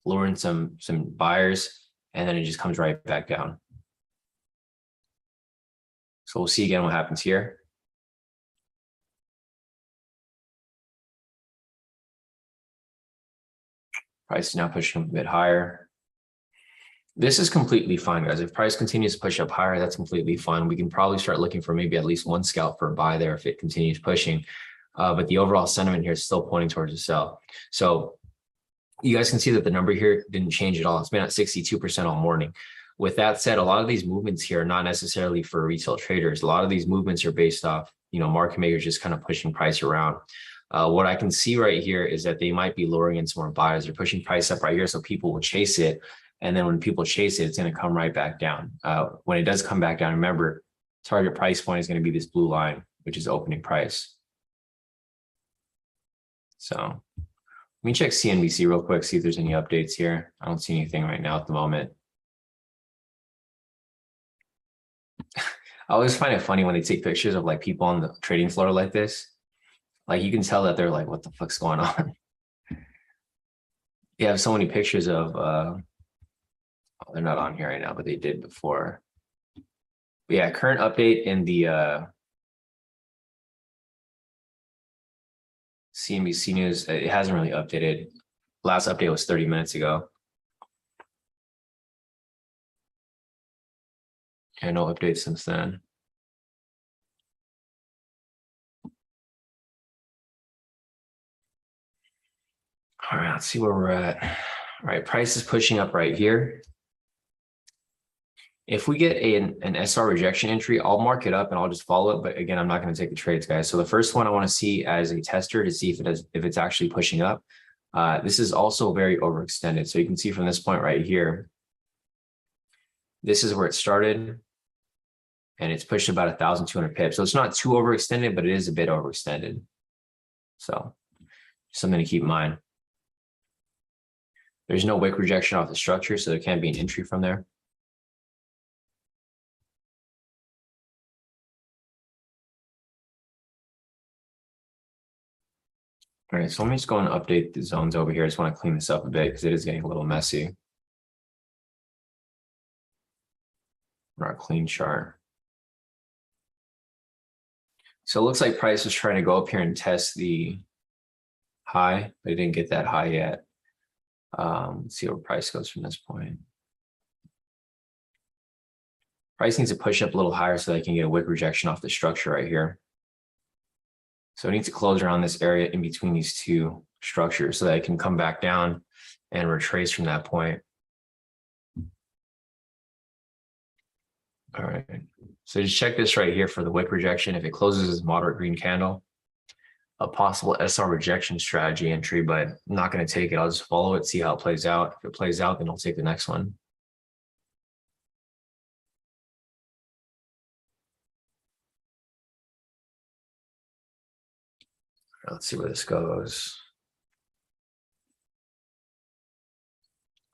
lure in some buyers, and then it just comes right back down. So we'll see again what happens here. Price is now pushing a bit higher. This is completely fine, guys. If price continues to push up higher, that's completely fine. We can probably start looking for maybe at least one scalp for a buy there if it continues pushing. But the overall sentiment here is still pointing towards a sell. So you guys can see that the number here didn't change at all. It's been at 62% all morning. With that said, a lot of these movements here are not necessarily for retail traders. A lot of these movements are based off, you know, market makers just kind of pushing price around. What I can see right here is that they might be luring in some more buyers. They're pushing price up right here, so people will chase it. And then when people chase it, it's going to come right back down. When it does come back down, remember, target price point is going to be this blue line, which is opening price. So let me check CNBC real quick, see if there's any updates here. I don't see anything right now at the moment. I always find it funny when they take pictures of like people on the trading floor like this. Like you can tell that they're like, what the fuck's going on? You have so many pictures of they're not on here right now, but they did before. But yeah, current update in the CNBC News, it hasn't really updated. Last update was 30 minutes ago. And no updates since then. All right, let's see where we're at. All right, price is pushing up right here. If we get an SR rejection entry, I'll mark it up and I'll just follow it. But again, I'm not going to take the trades, guys. So the first one I want to see as a tester to see if it's actually pushing up. This is also very overextended. So you can see from this point right here, this is where it started. And it's pushed about 1,200 pips. So it's not too overextended, but it is a bit overextended. So something to keep in mind. There's no wick rejection off the structure, so there can't be an entry from there. All right, so let me just go and update the zones over here. I just want to clean this up a bit because it is getting a little messy. Our clean chart. So it looks like price was trying to go up here and test the high, but it didn't get that high yet. Let's see where price goes from this point. Price needs to push up a little higher so that I can get a wick rejection off the structure right here. So it needs to close around this area in between these two structures so that I can come back down and retrace from that point. All right. So just check this right here for the wick rejection. If it closes as moderate green candle, a possible SR rejection strategy entry, but I'm not going to take it. I'll just follow it, see how it plays out. If it plays out, then I'll take the next one. Let's see where this goes.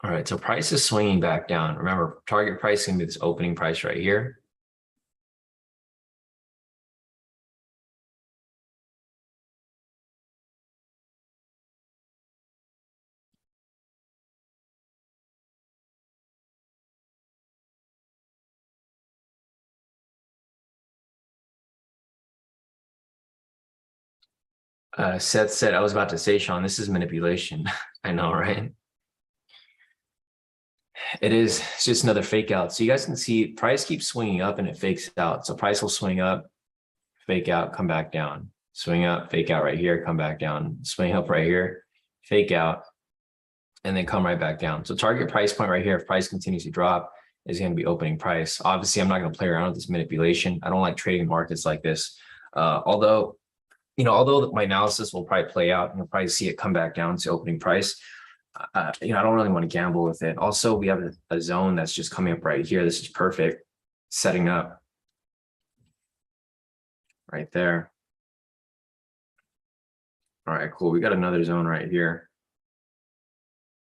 All right, so price is swinging back down. Remember, target price is going to be this opening price right here. Seth said, I was about to say, Sean, this is manipulation. I know, right? It is. It's just another fake out. So you guys can see price keeps swinging up and it fakes out. So price will swing up, fake out, come back down, swing up, fake out right here, come back down, swing up right here, fake out, and then come right back down. So target price point right here, if price continues to drop, is going to be opening price. Obviously, I'm not going to play around with this manipulation. I don't like trading markets like this. Although my analysis will probably play out and you'll probably see it come back down to opening price. I don't really want to gamble with it. Also, we have a zone that's just coming up right here. This is perfect, setting up right there. All right, cool. We got another zone right here.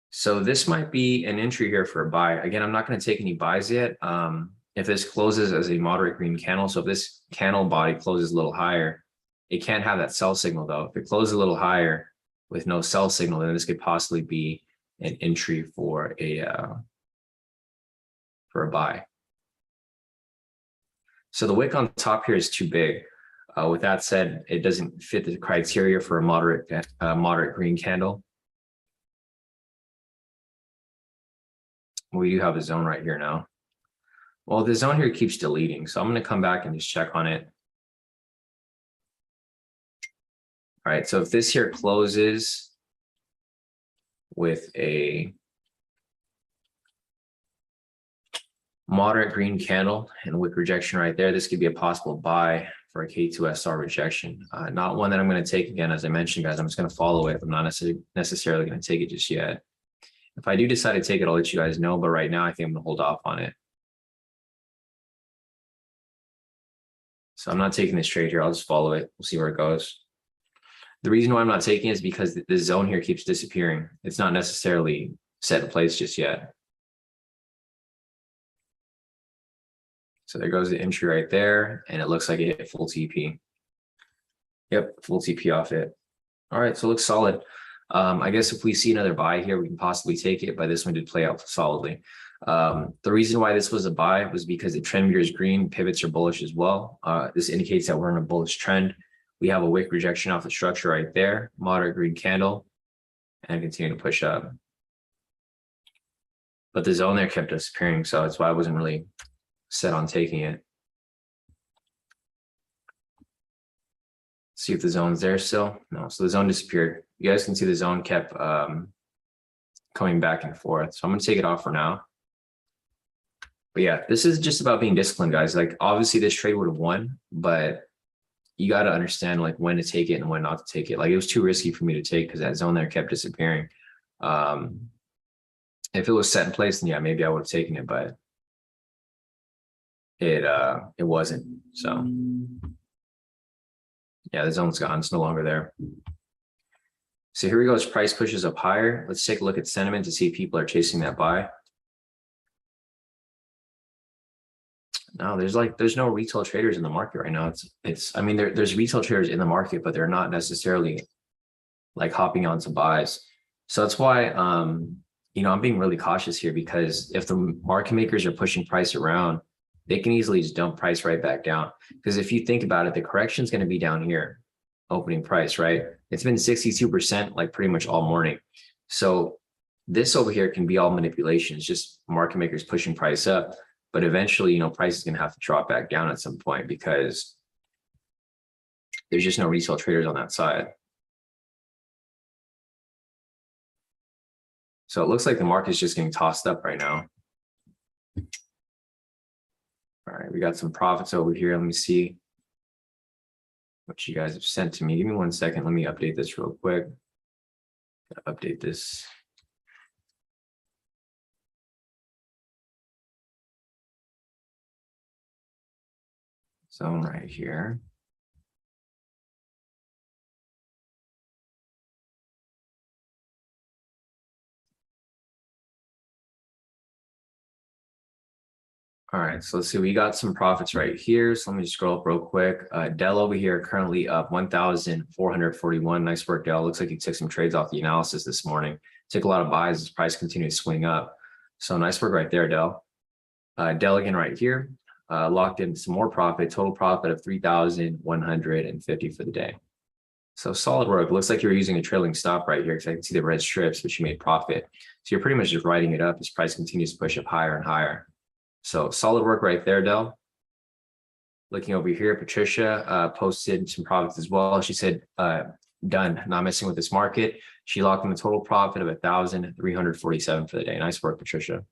So this might be an entry here for a buy. Again, I'm not going to take any buys yet. If this closes as a moderate green candle, so if this candle body closes a little higher, it can't have that sell signal though. If it closes a little higher with no sell signal, then this could possibly be an entry for a buy. So the wick on top here is too big. With that said, it doesn't fit the criteria for a moderate green candle. We do have a zone right here now. Well, the zone here keeps deleting, so I'm going to come back and just check on it. All right, so if this here closes with a moderate green candle and wick rejection right there, this could be a possible buy for a K2SR rejection. Not one that I'm going to take again, as I mentioned, guys. I'm just going to follow it. I'm not necessarily going to take it just yet. If I do decide to take it, I'll let you guys know. But right now, I think I'm going to hold off on it. So I'm not taking this trade here. I'll just follow it. We'll see where it goes. The reason why I'm not taking it is because the zone here keeps disappearing. It's not necessarily set in place just yet. So there goes the entry right there, and it looks like it hit full TP. Yep, full TP off it. All right, so it looks solid. I guess if we see another buy here, we can possibly take it, but this one did play out solidly. The reason why this was a buy was because the trend mirror is green, pivots are bullish as well. This indicates that we're in a bullish trend. We have a wick rejection off the structure right there, moderate green candle, and continue to push up. But the zone there kept disappearing, so that's why I wasn't really set on taking it. See if the zone's there still. No, so the zone disappeared. You guys can see the zone kept coming back and forth. So I'm going to take it off for now. But yeah, this is just about being disciplined, guys. Like, obviously this trade would have won, but you got to understand like when to take it and when not to take it. Like, it was too risky for me to take because that zone there kept disappearing. If it was set in place, then yeah, maybe I would have taken it, but it wasn't. So yeah, the zone's gone. It's no longer there. So here we go. As price pushes up higher, let's take a look at sentiment to see if people are chasing that buy. No, there's no retail traders in the market right now. I mean, there's retail traders in the market, but they're not necessarily like hopping onto buys. So that's why I'm being really cautious here, because if the market makers are pushing price around, they can easily just dump price right back down. Because if you think about it, the correction is going to be down here, opening price, right? It's been 62% like pretty much all morning. So this over here can be all manipulation. It's just market makers pushing price up. But eventually, price is going to have to drop back down at some point because there's just no retail traders on that side. So it looks like the market's just getting tossed up right now. All right, we got some profits over here. Let me see what you guys have sent to me. Give me 1 second. Let me update this real quick. Update this. Zone right here. All right, so let's see, we got some profits right here. So let me just scroll up real quick. Dell over here currently up 1,441. Nice work, Dell. Looks like you took some trades off the analysis this morning. Took a lot of buys as price continued to swing up. So nice work right there, Dell. Dell again right here, locked in some more profit, total profit of 3,150 for the day. So solid work. Looks like you're using a trailing stop right here because I can see the red strips, which you made profit. So you're pretty much just writing it up as price continues to push up higher and higher. So solid work right there, Dell. Looking over here, Patricia posted some profits as well. She said, done, not messing with this market. She locked in a total profit of 1,347 for the day. Nice work, Patricia.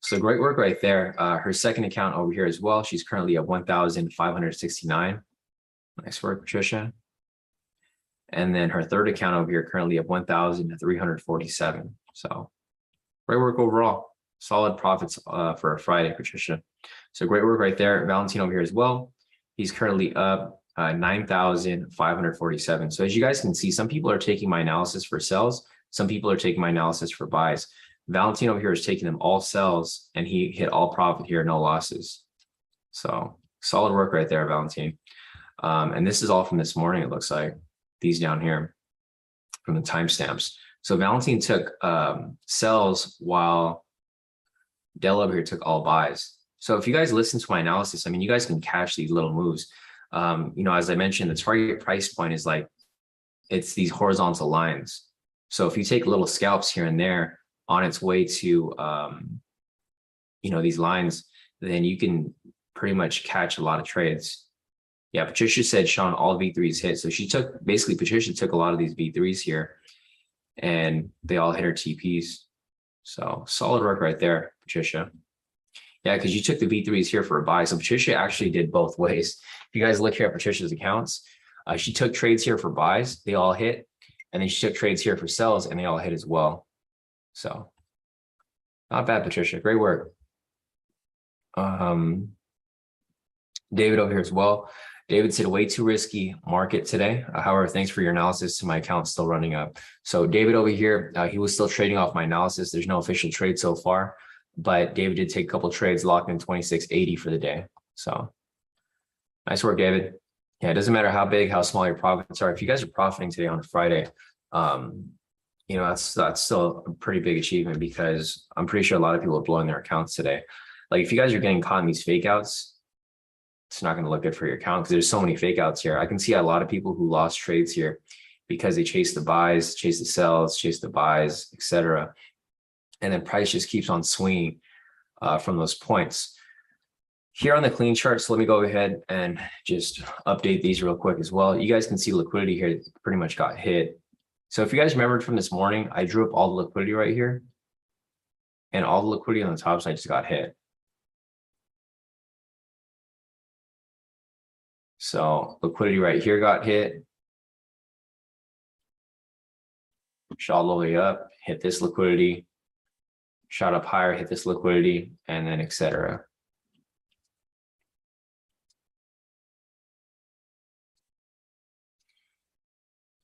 So great work right there. Her second account over here as well. She's currently at 1,569. Nice work, Patricia. And then her third account over here currently at 1,347. So great work overall. Solid profits for a Friday, Patricia. So great work right there. Valentine over here as well. He's currently up 9,547. So as you guys can see, some people are taking my analysis for sells. Some people are taking my analysis for buys. Valentine over here is taking them all sells, and he hit all profit here, no losses. So solid work right there, Valentine. And this is all from this morning, it looks like. These down here from the timestamps. So Valentine took sells while Dell over here took all buys. So if you guys listen to my analysis, I mean, you guys can catch these little moves. As I mentioned, the target price point is like, it's these horizontal lines. So if you take little scalps here and there on its way to, these lines, then you can pretty much catch a lot of trades. Yeah, Patricia said, Sean, all V3s hit. So Patricia took a lot of these V3s here and they all hit her TPs. So solid work right there, Patricia. Yeah, because you took the V3s here for a buy. So Patricia actually did both ways. If you guys look here at Patricia's accounts, she took trades here for buys, they all hit. And then she took trades here for sells and they all hit as well. So not bad, Patricia. Great work. David over here as well. David said, way too risky market today. However, thanks for your analysis. To my account still running up. So David over here, he was still trading off my analysis. There's no official trade so far. but David did take a couple trades, locked in 26.80 for the day. So nice work, David. Yeah, it doesn't matter how big, how small your profits are. If you guys are profiting today on a Friday, you know, that's still a pretty big achievement, because I'm pretty sure a lot of people are blowing their accounts today. Like, if you guys are getting caught in these fake outs, it's not going to look good for your account, because there's so many fake outs here. I can see a lot of people who lost trades here because they chase the buys, chase the sells, chase the buys, etc. And then price just keeps on swinging from those points. Here on the clean chart, so let me go ahead and just update these real quick as well. You guys can see liquidity here pretty much got hit. So if you guys remembered from this morning, I drew up all the liquidity right here, and all the liquidity on the top side just got hit. So liquidity right here got hit, shot all the way up, hit this liquidity, shot up higher, hit this liquidity, and then etc.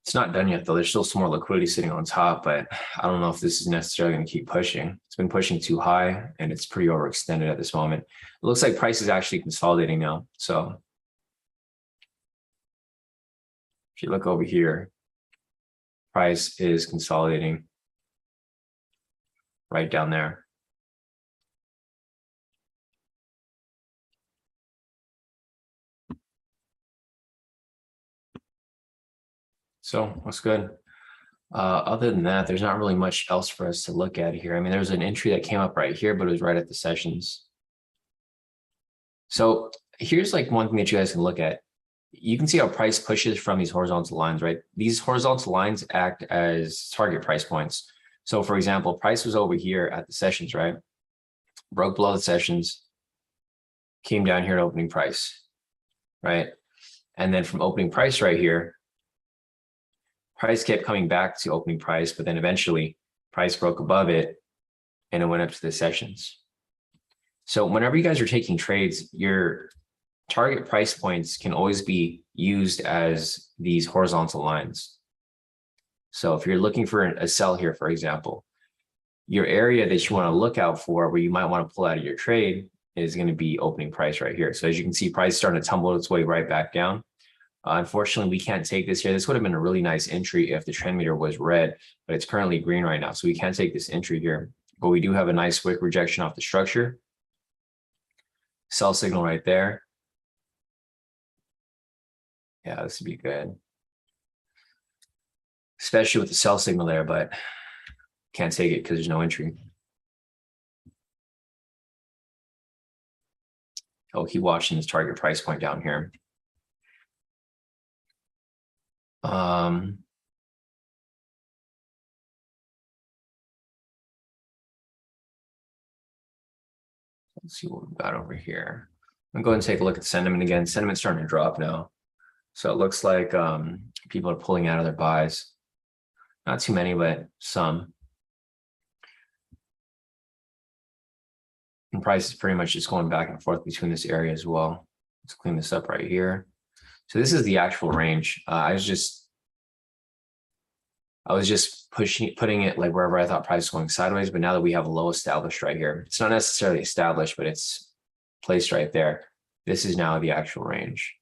It's not done yet, though. There's still some more liquidity sitting on top, but I don't know if this is necessarily going to keep pushing. It's been pushing too high, and it's pretty overextended at this moment. It looks like price is actually consolidating now. So if you look over here, price is consolidating right down there. So that's good. Other than that, there's not really much else for us to look at here. I mean, there's an entry that came up right here, but it was right at the sessions. So here's like one thing that you guys can look at. You can see how price pushes from these horizontal lines, right? These horizontal lines act as target price points. So for example, price was over here at the sessions, right? Broke below the sessions, came down here at opening price, right? And then from opening price right here, price kept coming back to opening price, but then eventually price broke above it and it went up to the sessions. So whenever you guys are taking trades, your target price points can always be used as these horizontal lines. So if you're looking for a sell here, for example, your area that you want to look out for where you might want to pull out of your trade is going to be opening price right here. So as you can see, price starting to tumble its way right back down. Unfortunately, we can't take this here. This would have been a really nice entry if the trend meter was red, but it's currently green right now. So we can't take this entry here, but we do have a nice wick rejection off the structure. Sell signal right there. Yeah, this would be good, especially with the sell signal there, but can't take it because there's no entry. Oh, keep watching this target price point down here. Let's see what we've got over here. I'm going to take a look at sentiment again. Sentiment's starting to drop now. So it looks like people are pulling out of their buys. Not too many, but some. And price is pretty much just going back and forth between this area as well. Let's clean this up right here. So this is the actual range. I was just putting it like wherever I thought price was going sideways, but now that we have a low established right here, it's not necessarily established, but it's placed right there. This is now the actual range.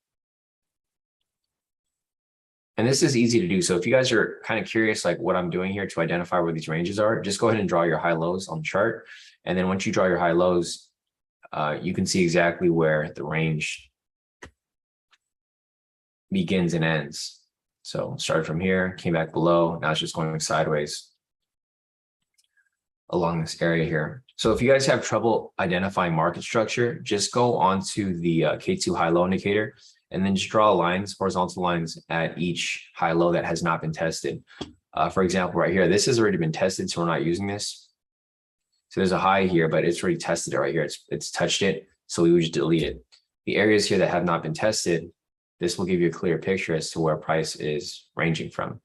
And this is easy to do. So if you guys are kind of curious, like what I'm doing here to identify where these ranges are, just go ahead and draw your high lows on the chart. And then once you draw your high lows, you can see exactly where the range begins and ends. So started from here, came back below. Now it's just going sideways along this area here. So if you guys have trouble identifying market structure, just go onto the K2 high-low indicator and then just draw lines, horizontal lines at each high-low that has not been tested. For example, right here, this has already been tested, so we're not using this. So there's a high here, but it's already tested it right here. It's touched it, so we would just delete it. The areas here that have not been tested, this will give you a clear picture as to where price is ranging from.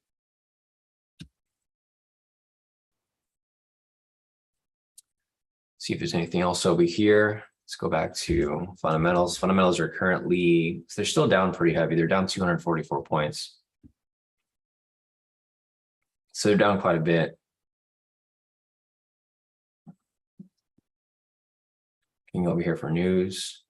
See if there's anything else over here. Let's go back to fundamentals. Fundamentals are currently, they're still down pretty heavy. They're down 244 points. So they're down quite a bit. Looking over here for news.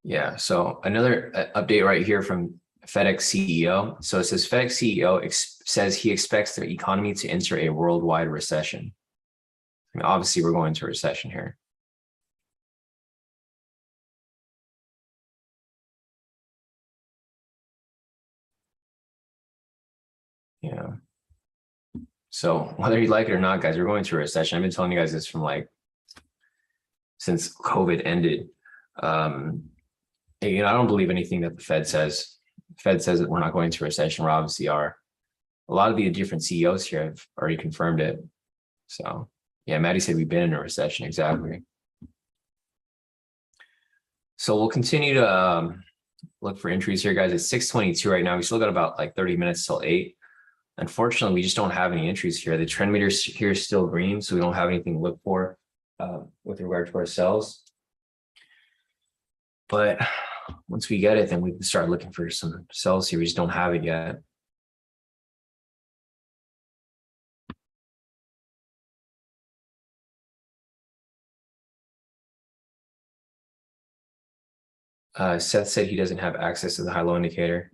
Yeah, so another update right here from FedEx CEO. So it says FedEx CEO says he expects the economy to enter a worldwide recession. I mean, obviously, we're going into a recession here. Yeah. So whether you like it or not, guys, we're going through a recession. I've been telling you guys this from like since COVID ended. I don't believe anything that the Fed says. The Fed says that we're not going to a recession. We obviously are. A lot of the different CEOs here have already confirmed it. So yeah, Maddie said we've been in a recession. Exactly. So we'll continue to look for entries here, guys. It's 6:22 right now. We still got about like 30 minutes till 8. Unfortunately, we just don't have any entries here. The trend meter here is still green, so we don't have anything to look for with regard to our sells. But once we get it, then we can start looking for some sells here. We just don't have it yet. Seth said he doesn't have access to the high-low indicator.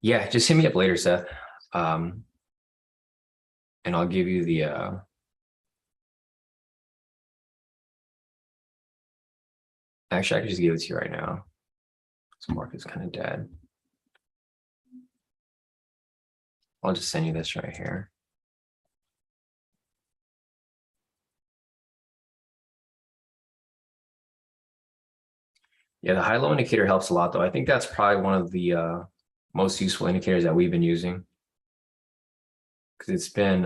Yeah, just hit me up later, Seth. And I'll give you the actually, I could just give it to you right now. This market's kind of dead. I'll just send you this right here. Yeah, the high-low indicator helps a lot, though. I think that's probably one of the most useful indicators that we've been using, because it's been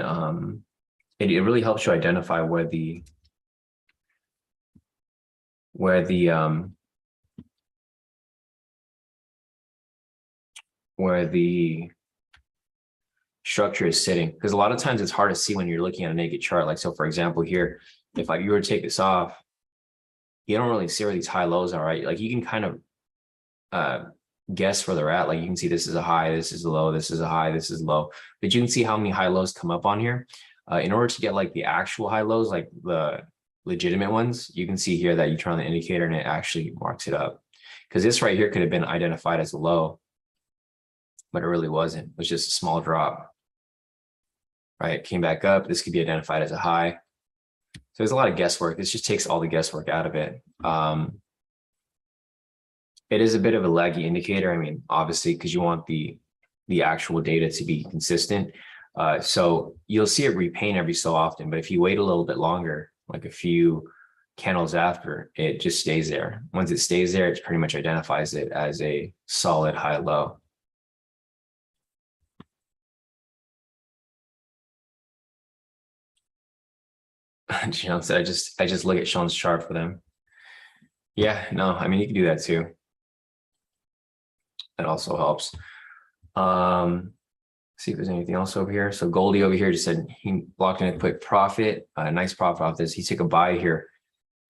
it really helps you identify where the structure is sitting, because a lot of times it's hard to see when you're looking at a naked chart. Like, so for example here, if like you were to take this off, you don't really see where these high lows are, right? Like you can kind of guess where they're at. Like you can see this is a high, this is a low, this is a high, this is low, but you can see how many high lows come up on here. In order to get like the actual high lows, like the legitimate ones, you can see here that you turn on the indicator and it actually marks it up, because this right here could have been identified as a low, but it really wasn't. It was just a small drop, right? It came back up. This could be identified as a high. So there's a lot of guesswork. This just takes all the guesswork out of it. It is a bit of a laggy indicator. I mean, obviously, because you want the actual data to be consistent. So you'll see it repaint every so often, but if you wait a little bit longer, like a few candles after, it just stays there. Once it stays there, it pretty much identifies it as a solid high low. Sean said, I just look at Sean's chart for them. Yeah, no, I mean, you can do that too. That also helps. See if there's anything else over here. So Goldie over here just said he blocked in a quick profit, a nice profit off this. He took a buy here,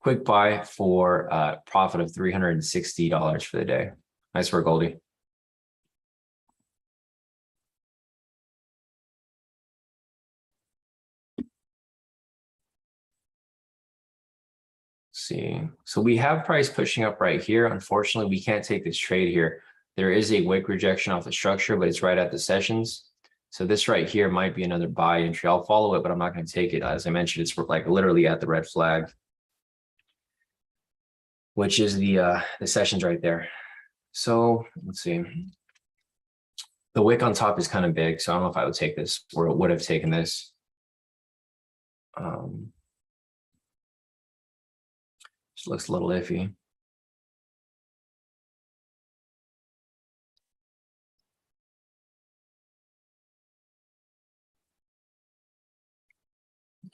quick buy for a profit of $360 for the day. Nice work, Goldie. See, so we have price pushing up right here. Unfortunately, we can't take this trade here. There is a wick rejection off the structure, but it's right at the sessions. So this right here might be another buy entry. I'll follow it, but I'm not going to take it. As I mentioned, it's like literally at the red flag, which is the sessions right there. So let's see. The wick on top is kind of big, so I don't know if I would take this, or it would have taken this. Just looks a little iffy.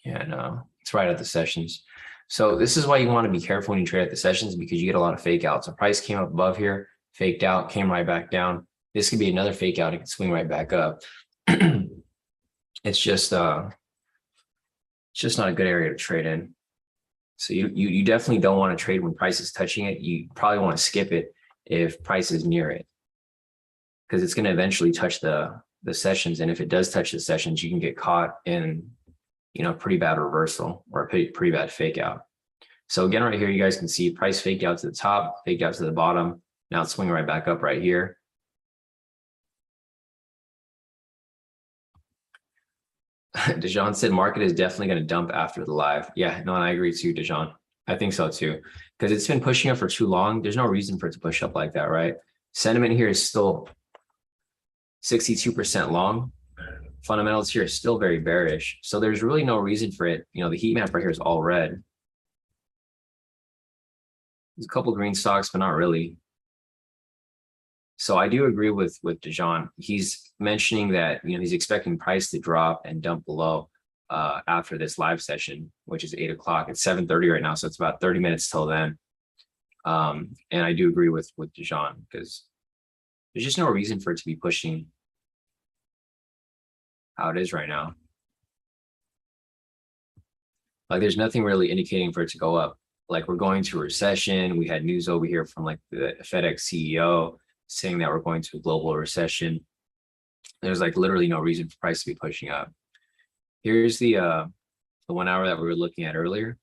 Yeah, no, it's right at the sessions. So this is why you want to be careful when you trade at the sessions, because you get a lot of fake outs. A price came up above here, faked out, came right back down. This could be another fake out. It could swing right back up. It's just not a good area to trade in. So you definitely don't want to trade when price is touching it. You probably want to skip it if price is near it, because it's going to eventually touch the sessions. And if it does touch the sessions, you can get caught in pretty bad reversal or a pretty bad fake out. So again, right here, you guys can see price faked out to the top, faked out to the bottom. Now it's swinging right back up right here. Dejan said market is definitely going to dump after the live. Yeah, no, and I agree too, Dejan. I think so too, because it's been pushing up for too long. There's no reason for it to push up like that, right? Sentiment here is still 62% long. Fundamentals here is still very bearish. So there's really no reason for it. The heat map right here is all red. There's a couple green stocks, but not really. So I do agree with Dejan. He's mentioning that he's expecting price to drop and dump below after this live session, which is 8 o'clock. It's 7:30 right now, so it's about 30 minutes till then. And I do agree with Dejan, because there's just no reason for it to be pushing how it is right now. Like there's nothing really indicating for it to go up. Like we're going to a recession. We had news over here from like the FedEx CEO saying that we're going to a global recession. There's like literally no reason for price to be pushing up. Here's the 1 hour that we were looking at earlier.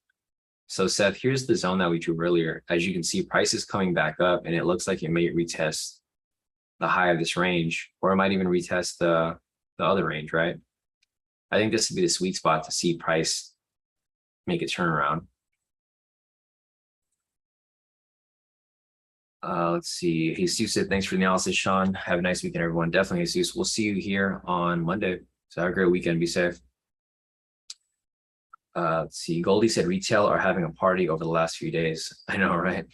So Seth, here's the zone that we drew earlier. As you can see, price is coming back up, and it looks like it may retest the high of this range, or it might even retest the other range, right? I think this would be the sweet spot to see price make a turnaround. Let's see. Jesus said, thanks for the analysis, Sean. Have a nice weekend, everyone. Definitely, Jesus. We'll see you here on Monday. So have a great weekend. Be safe. Let's see. Goldie said retail are having a party over the last few days. I know, right?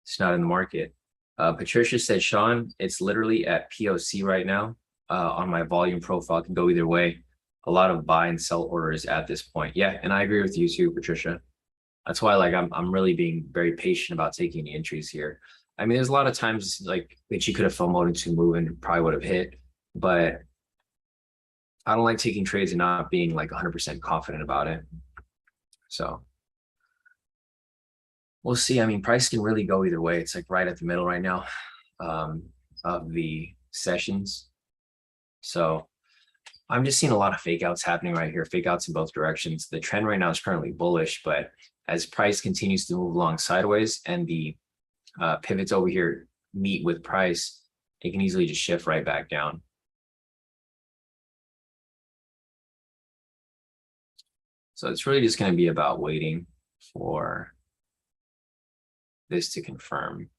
It's not in the market. Patricia said, Sean, it's literally at POC right now. On my volume profile, it can go either way. A lot of buy and sell orders at this point. Yeah, and I agree with you too, Patricia. That's why I'm really being very patient about taking the entries here. I mean, there's a lot of times like that you could have FOMO'd into move and probably would have hit, but I don't like taking trades and not being like 100% confident about it. So we'll see. I mean, price can really go either way. It's like right at the middle right now of the sessions. So I'm just seeing a lot of fake outs happening right here, fake outs in both directions. The trend right now is currently bullish, but as price continues to move along sideways and the pivots over here meet with price, it can easily just shift right back down. So it's really just going to be about waiting for this to confirm.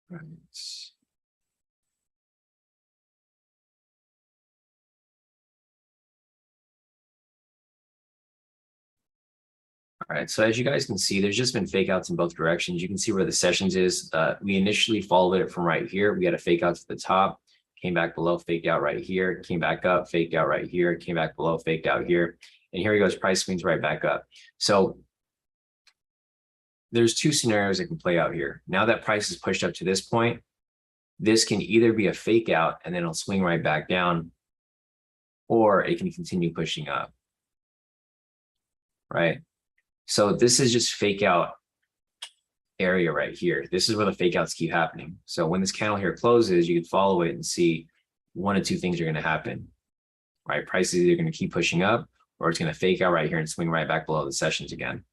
Right. All right, so as you guys can see, there's just been fake outs in both directions. You can see where the sessions is. We initially followed it from right here. We had a fake out to the top, came back below, faked out right here, came back up, faked out right here, came back below, faked out here. And here he goes, price swings right back up. So there's two scenarios that can play out here. Now that price is pushed up to this point, this can either be a fake out and then it'll swing right back down, or it can continue pushing up, right? So this is just fake out area right here. This is where the fake outs keep happening. So when this candle here closes, you can follow it and see one of two things are going to happen, right? Price is either going to keep pushing up, or it's going to fake out right here and swing right back below the sessions again.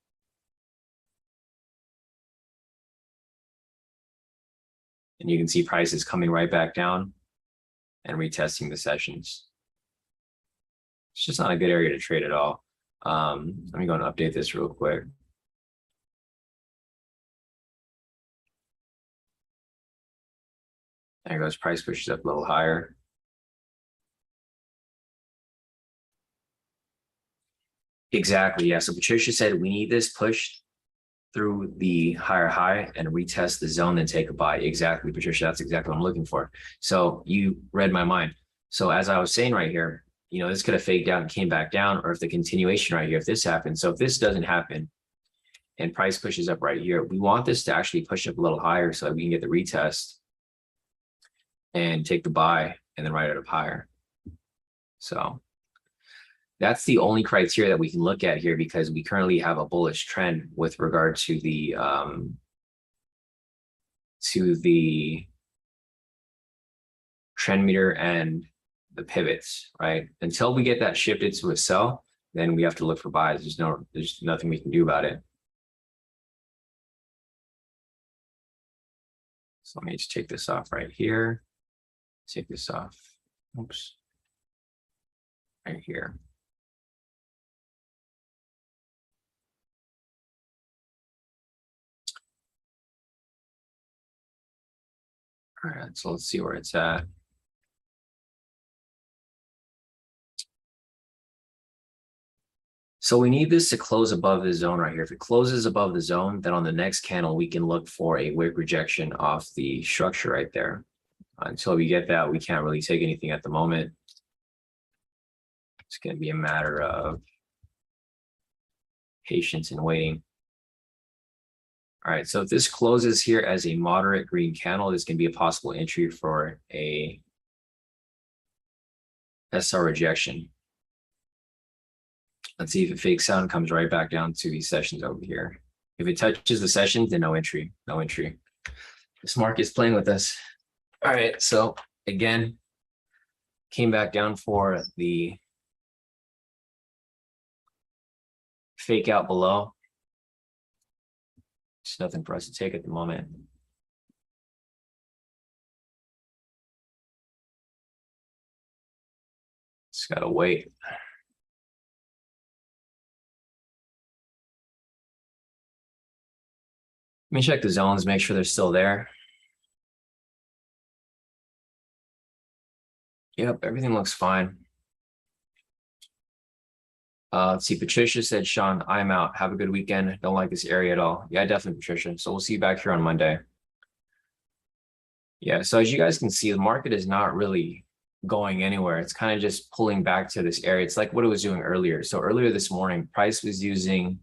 And you can see prices coming right back down and retesting the sessions. It's just not a good area to trade at all. Let me go and update this real quick. There goes, price pushes up a little higher. Exactly, yeah. So Patricia said we need this pushed through the higher high and retest the zone, then take a buy. Exactly, Patricia, that's exactly what I'm looking for. So you read my mind. So as I was saying right here, this could have faked out and came back down, or if the continuation right here, if this happens. So if this doesn't happen and price pushes up right here, we want this to actually push up a little higher so that we can get the retest and take the buy and then write it up higher. So That's the only criteria that we can look at here because we currently have a bullish trend with regard to the trend meter and the pivots, right? Until we get that shifted to a sell, then we have to look for buys. There's nothing we can do about it. So let me just take this off right here. Take this off. Oops. Right here. All right, so let's see where it's at. So we need this to close above the zone right here. If it closes above the zone, then on the next candle, we can look for a wick rejection off the structure right there. Until we get that, we can't really take anything at the moment. It's going to be a matter of patience and waiting. All right, so if this closes here as a moderate green candle, this can be a possible entry for a SR rejection. Let's see if it fakes out and comes right back down to these sessions over here. If it touches the sessions, then no entry, no entry. This market's playing with us. All right, so again, came back down for the fake out below. There's nothing for us to take at the moment. Just gotta wait. Let me check the zones, make sure they're still there. Yep, everything looks fine. Let's see, Patricia said, Sean, I'm out. Have a good weekend. Don't like this area at all. Yeah, definitely, Patricia. So we'll see you back here on Monday. Yeah, so as you guys can see, the market is not really going anywhere. It's kind of just pulling back to this area. It's like what it was doing earlier. So earlier this morning, price was using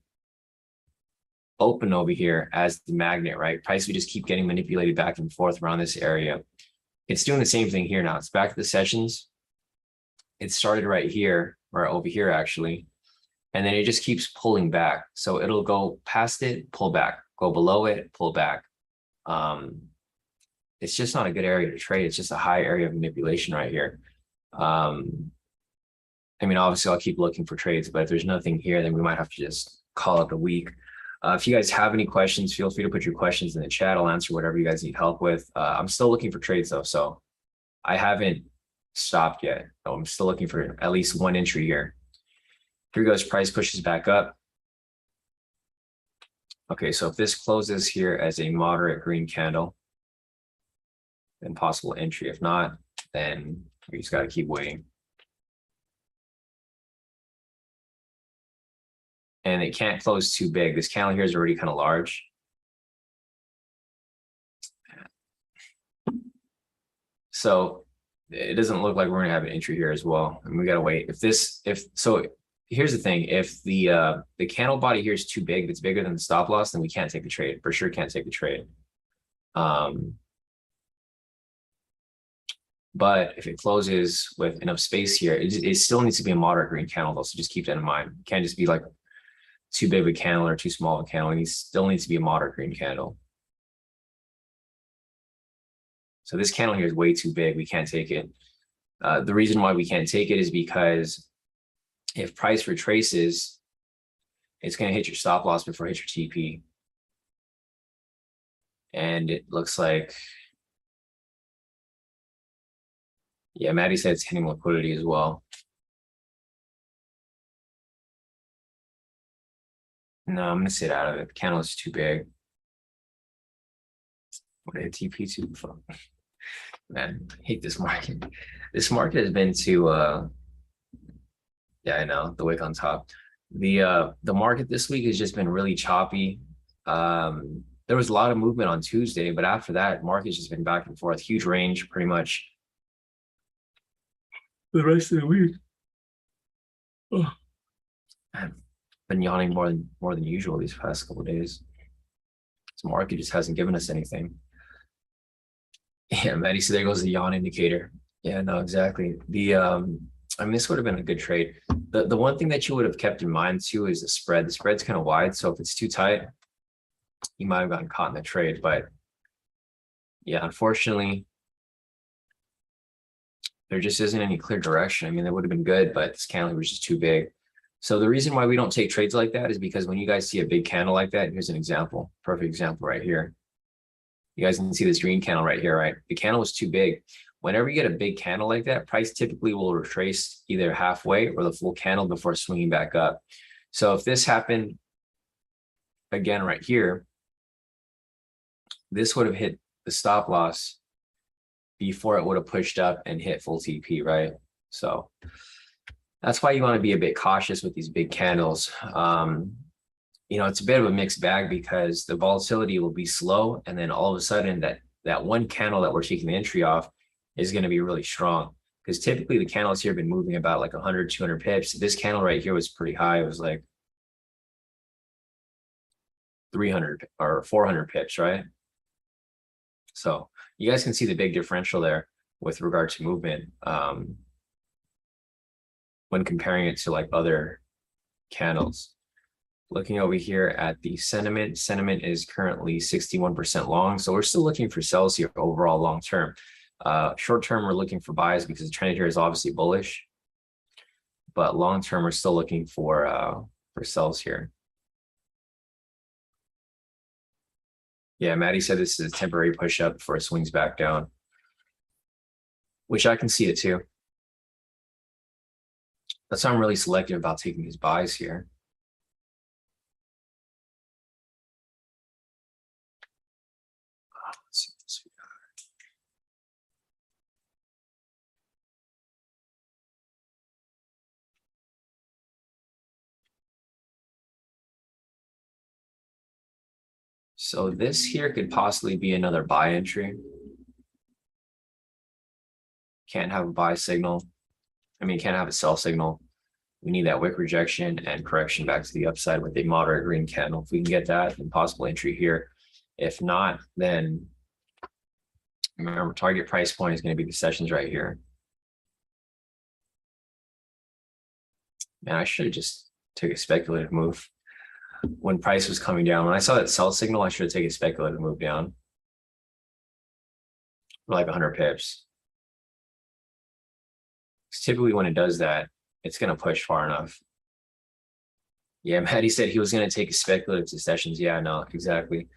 open over here as the magnet, right? Price would just keep getting manipulated back and forth around this area. It's doing the same thing here now. It's back to the sessions. It started right here, or over here actually, and then it just keeps pulling back. So it'll go past it, pull back, go below it, pull back. It's just not a good area to trade. It's just a high area of manipulation right here. I mean, obviously I'll keep looking for trades, but if there's nothing here, then we might have to just call it a week. If you guys have any questions, feel free to put your questions in the chat. I'll answer whatever you guys need help with. I'm still looking for trades though, so I haven't stopped yet. So I'm still looking for at least one entry here. Here goes, price pushes back up. Okay, so if this closes here as a moderate green candle, then possible entry. If not, then we just got to keep waiting. And it can't close too big. This candle here is already kind of large. So it doesn't look like we're going to have an entry here as well. And we got to wait. So here's the thing. If the candle body here is too big, if it's bigger than the stop loss, then we can't take the trade. For sure can't take the trade. But if it closes with enough space here, it still needs to be a moderate green candle though. So just keep that in mind. It can't just be like too big of a candle or too small of a candle. It still needs to be a moderate green candle. So this candle here is way too big. We can't take it. The reason why we can't take it is because if price retraces, it's going to hit your stop loss before it hits your TP. And it looks like, yeah, Maddie said it's hitting liquidity as well. No, I'm going to sit out of it. The candle is too big. What did TP to? Man, I hate this market. This market has been to yeah, I know, the wick on top. The market this week has just been really choppy. There was a lot of movement on Tuesday, but after that, market's just been back and forth, huge range pretty much the rest of the week. Oh. I've been yawning more than usual these past couple of days. This market just hasn't given us anything. Yeah, Maddie, so there goes the yawn indicator. Yeah, no, exactly. I mean, this would have been a good trade. The one thing that you would have kept in mind too is the spread. The spread's kind of wide, so if it's too tight, you might have gotten caught in the trade. But yeah, unfortunately, there just isn't any clear direction. I mean, that would have been good, but this candle was just too big. So the reason why we don't take trades like that is because when you guys see a big candle like that, here's an example, perfect example right here. You guys can see this green candle right here, right? The candle was too big. Whenever you get a big candle like that, price typically will retrace either halfway or the full candle before swinging back up. So if this happened again right here, this would have hit the stop loss before it would have pushed up and hit full TP, right? So that's why you want to be a bit cautious with these big candles. You know, it's a bit of a mixed bag because the volatility will be slow, and then all of a sudden that one candle that we're taking the entry off is going to be really strong, because typically the candles here have been moving about like 100, 200 pips. This candle right here was pretty high. It was like 300 or 400 pips, right? So you guys can see the big differential there with regard to movement when comparing it to like other candles. Looking over here at the sentiment is currently 61% long. So we're still looking for sells here overall long term. Short term, we're looking for buys because the trend here is obviously bullish. But long term, we're still looking for sells here. Yeah, Maddie said this is a temporary push up before it swings back down, which I can see it too. That's why I'm really selective about taking these buys here. Let's see what we got. So this here could possibly be another buy entry. Can't have a buy signal. I mean, can't have a sell signal. We need that wick rejection and correction back to the upside with a moderate green candle. If we can get that, then possible entry here. If not, then remember, target price point is going to be the sessions right here. Man, I should have just took a speculative move when price was coming down. When I saw that sell signal, I should have taken a speculative move down for like 100 pips. Typically when it does that, it's going to push far enough. Yeah, Maddie said he was going to take a speculative to sessions. Yeah, no, exactly.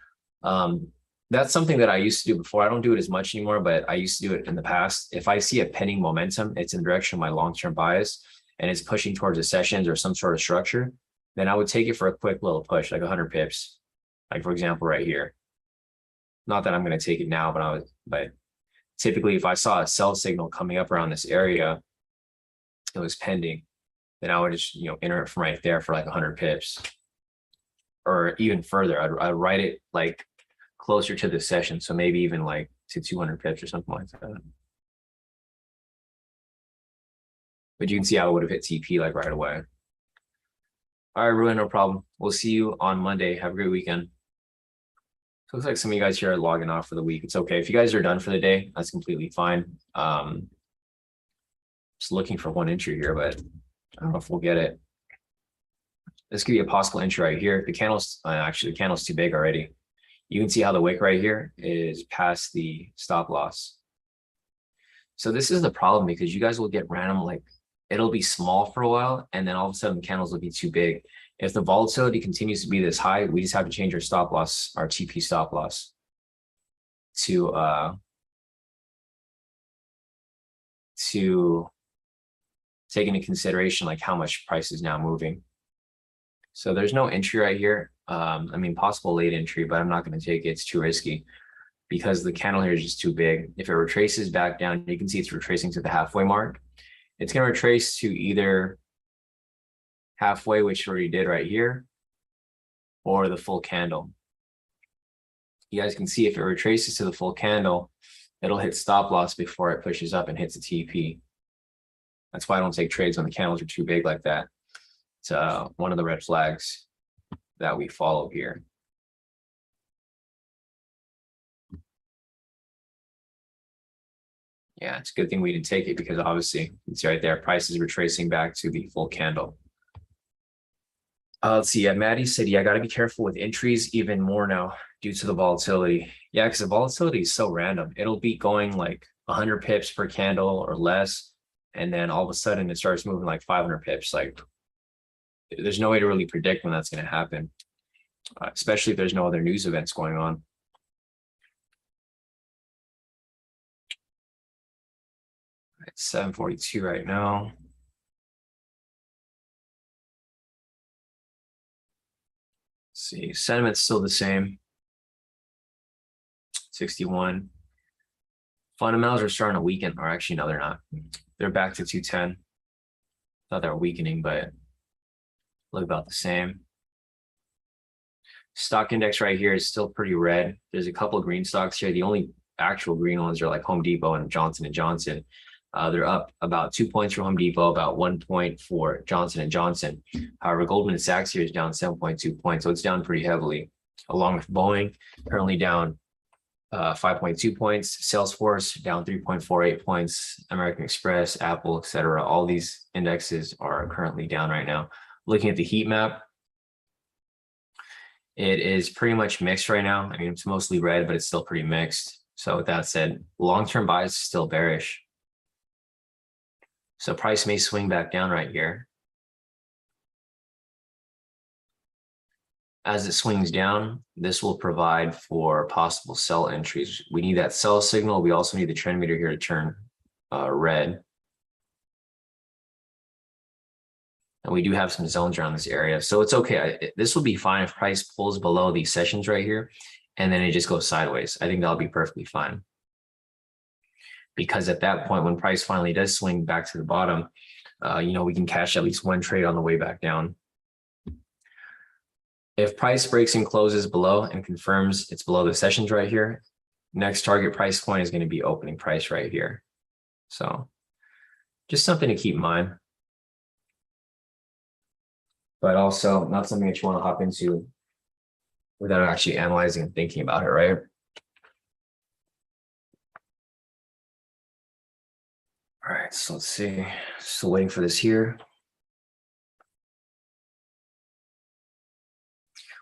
That's something that I used to do before. I don't do it as much anymore, but I used to do it in the past. If I see a pending momentum, it's in the direction of my long-term bias, and it's pushing towards a sessions or some sort of structure, then I would take it for a quick little push, like 100 pips. Like for example, right here. Not that I'm going to take it now, but typically if I saw a sell signal coming up around this area, it was pending, then I would just, enter it from right there for like 100 pips or even further. I'd write it like closer to the session. So maybe even like to 200 pips or something like that. But you can see how it would have hit TP like right away. All right, Ruin, no problem. We'll see you on Monday. Have a great weekend. So looks like some of you guys here are logging off for the week. It's okay. If you guys are done for the day, that's completely fine. Just looking for one entry here, but I don't know if we'll get it. This could be a possible entry right here. The candle's actually the candle's too big already. You can see how the wick right here is past the stop loss. So this is the problem, because you guys will get random, like it'll be small for a while, and then all of a sudden the candles will be too big. If the volatility continues to be this high, we just have to change our stop loss, our TP stop loss to take into consideration like how much price is now moving. So there's no entry right here. I mean, possible late entry, but I'm not going to take it. It's too risky because the candle here is just too big. If it retraces back down, you can see it's retracing to the halfway mark. It's going to retrace to either halfway, which it already did right here, or the full candle. You guys can see if it retraces to the full candle, it'll hit stop loss before it pushes up and hits the TP. That's why I don't take trades when the candles are too big like that. It's one of the red flags that we follow here. Yeah, it's a good thing we didn't take it because obviously you can see right there, prices retracing back to the full candle. Let's see. Yeah, Maddie said, yeah, I got to be careful with entries even more now due to the volatility. Yeah, because the volatility is so random. It'll be going like 100 pips per candle or less. And then all of a sudden it starts moving like 500 pips. Like there's no way to really predict when that's going to happen, especially if there's no other news events going on. It's 7:42 right now. Let's see, sentiment's still the same. 61. Fundamentals are starting to weaken, or actually, no, they're not. They're back to 210. Thought they were weakening, but look about the same. Stock index right here is still pretty red. There's a couple of green stocks here. The only actual green ones are like Home Depot and Johnson & Johnson. They're up about 2 points for Home Depot, about 1 point for Johnson & Johnson. However, Goldman Sachs here is down 7.2 points, so it's down pretty heavily, along with Boeing, currently down 5.2 points, Salesforce down 3.48 points, American Express, Apple, etc. All these indexes are currently down right now. Looking at the heat map, it is pretty much mixed right now. I mean, it's mostly red, but it's still pretty mixed. So with that said, long-term bias is still bearish. So price may swing back down right here. As it swings down, this will provide for possible sell entries. We need that sell signal. We also need the trend meter here to turn red. And we do have some zones around this area. So it's okay. This will be fine if price pulls below these sessions right here, and then it just goes sideways. I think that'll be perfectly fine. Because at that point, when price finally does swing back to the bottom, we can cash at least one trade on the way back down. If price breaks and closes below and confirms it's below the sessions right here, next target price point is going to be opening price right here. So just something to keep in mind. But also not something that you want to hop into without actually analyzing and thinking about it, right? All right, so let's see. Still waiting for this here.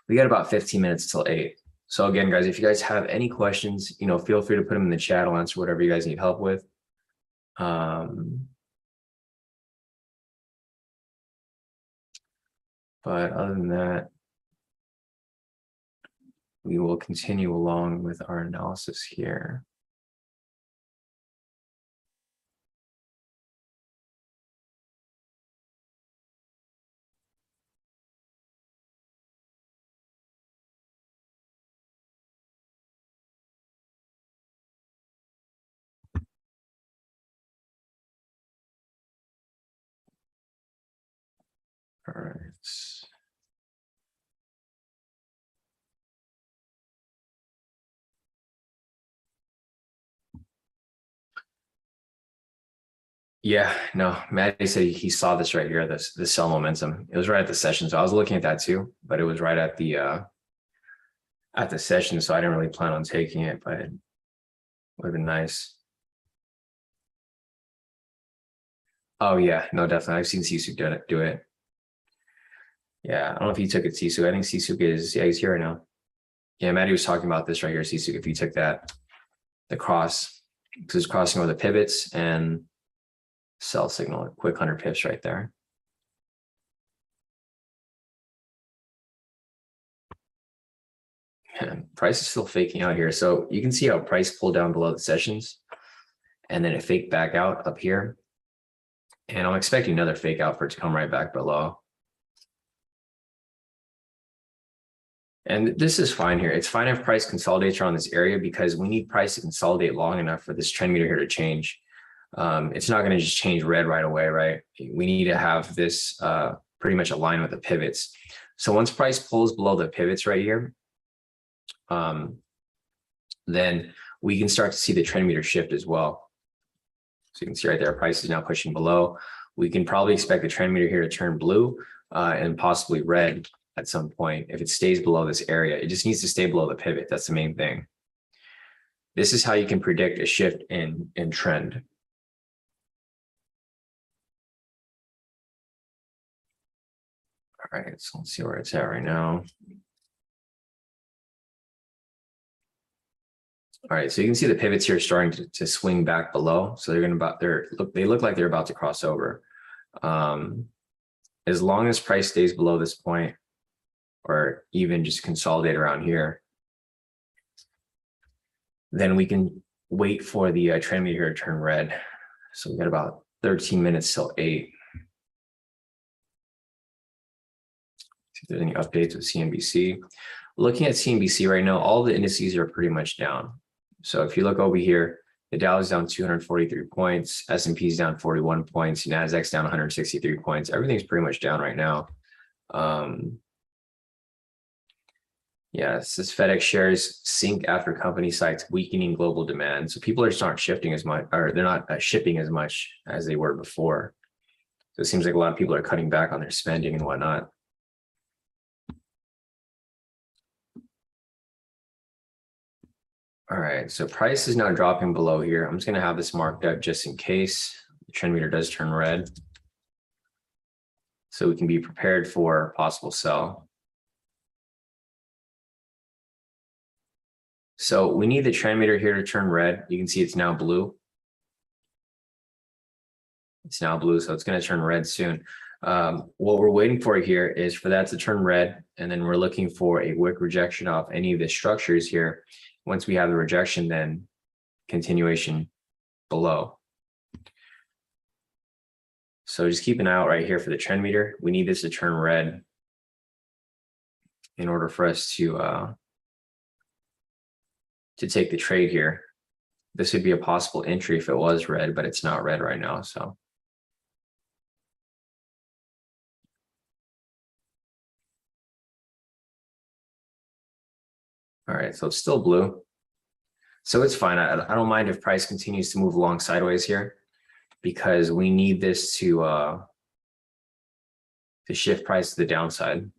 We got about 15 minutes till 8. So again, guys, if you guys have any questions, feel free to put them in the chat. I'll answer whatever you guys need help with. But other than that, we will continue along with our analysis here. All right. Yeah, no, Maddie said he saw this right here, this sell momentum. It was right at the session. So I was looking at that too, but it was right at the session. So I didn't really plan on taking it, but it would have been nice. Oh yeah, no, definitely. I've seen Sisu do it. Yeah, I don't know if he took it, Sisu. I think Sisu is, yeah, he's here right now. Yeah, Maddie was talking about this right here, Sisu. If you took that, the cross, because it's crossing over the pivots and sell signal, a quick 100 pips right there. And price is still faking out here. So you can see how price pulled down below the sessions and then it faked back out up here. And I'm expecting another fake out for it to come right back below. And this is fine here. It's fine if price consolidates around this area because we need price to consolidate long enough for this trend meter here to change. It's not going to just change red right away, right? We need to have this pretty much align with the pivots. So once price pulls below the pivots right here, then we can start to see the trend meter shift as well. So you can see right there, price is now pushing below. We can probably expect the trend meter here to turn blue and possibly red at some point if it stays below this area. It just needs to stay below the pivot. That's the main thing. This is how you can predict a shift in trend. All right, so let's see where it's at right now. All right, so you can see the pivots here starting to swing back below. So they look like they're about to cross over. As long as price stays below this point, or even just consolidate around here, then we can wait for the trend meter to turn red. So we got about 13 minutes till 8. See if there's any updates with CNBC. Looking at CNBC right now, all the indices are pretty much down. So if you look over here, the Dow is down 243 points, S&P is down 41 points, Nasdaq's down 163 points. Everything's pretty much down right now. Yeah, it says FedEx shares sink after company cites weakening global demand. So people aren't shifting as much, or they're not shipping as much as they were before. So it seems like a lot of people are cutting back on their spending and whatnot. All right, so price is now dropping below here. I'm just going to have this marked up just in case the trend meter does turn red, so we can be prepared for a possible sell. So we need the trend meter here to turn red. You can see it's now blue. It's now blue, so it's going to turn red soon. What we're waiting for here is for that to turn red, and then we're looking for a wick rejection off any of the structures here. Once we have the rejection, then continuation below. So just keep an eye out right here for the trend meter. We need this to turn red in order for us to take the trade here. This would be a possible entry if it was red, but it's not red right now. So all right, so it's still blue. So it's fine. I don't mind if price continues to move along sideways here, because we need this to shift price to the downside.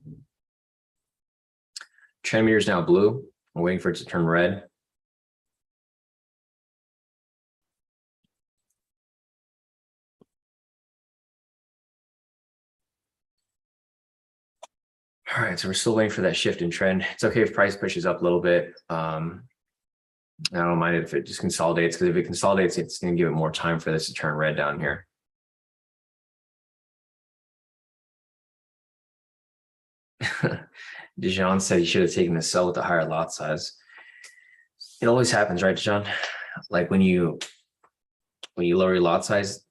Trend meter is now blue. I'm waiting for it to turn red. All right, so we're still waiting for that shift in trend. It's okay if price pushes up a little bit. I don't mind if it just consolidates, because if it consolidates, it's going to give it more time for this to turn red down here. Dijon said he should have taken the sell with the higher lot size. It always happens, right, Dijon? Like when you lower your lot size,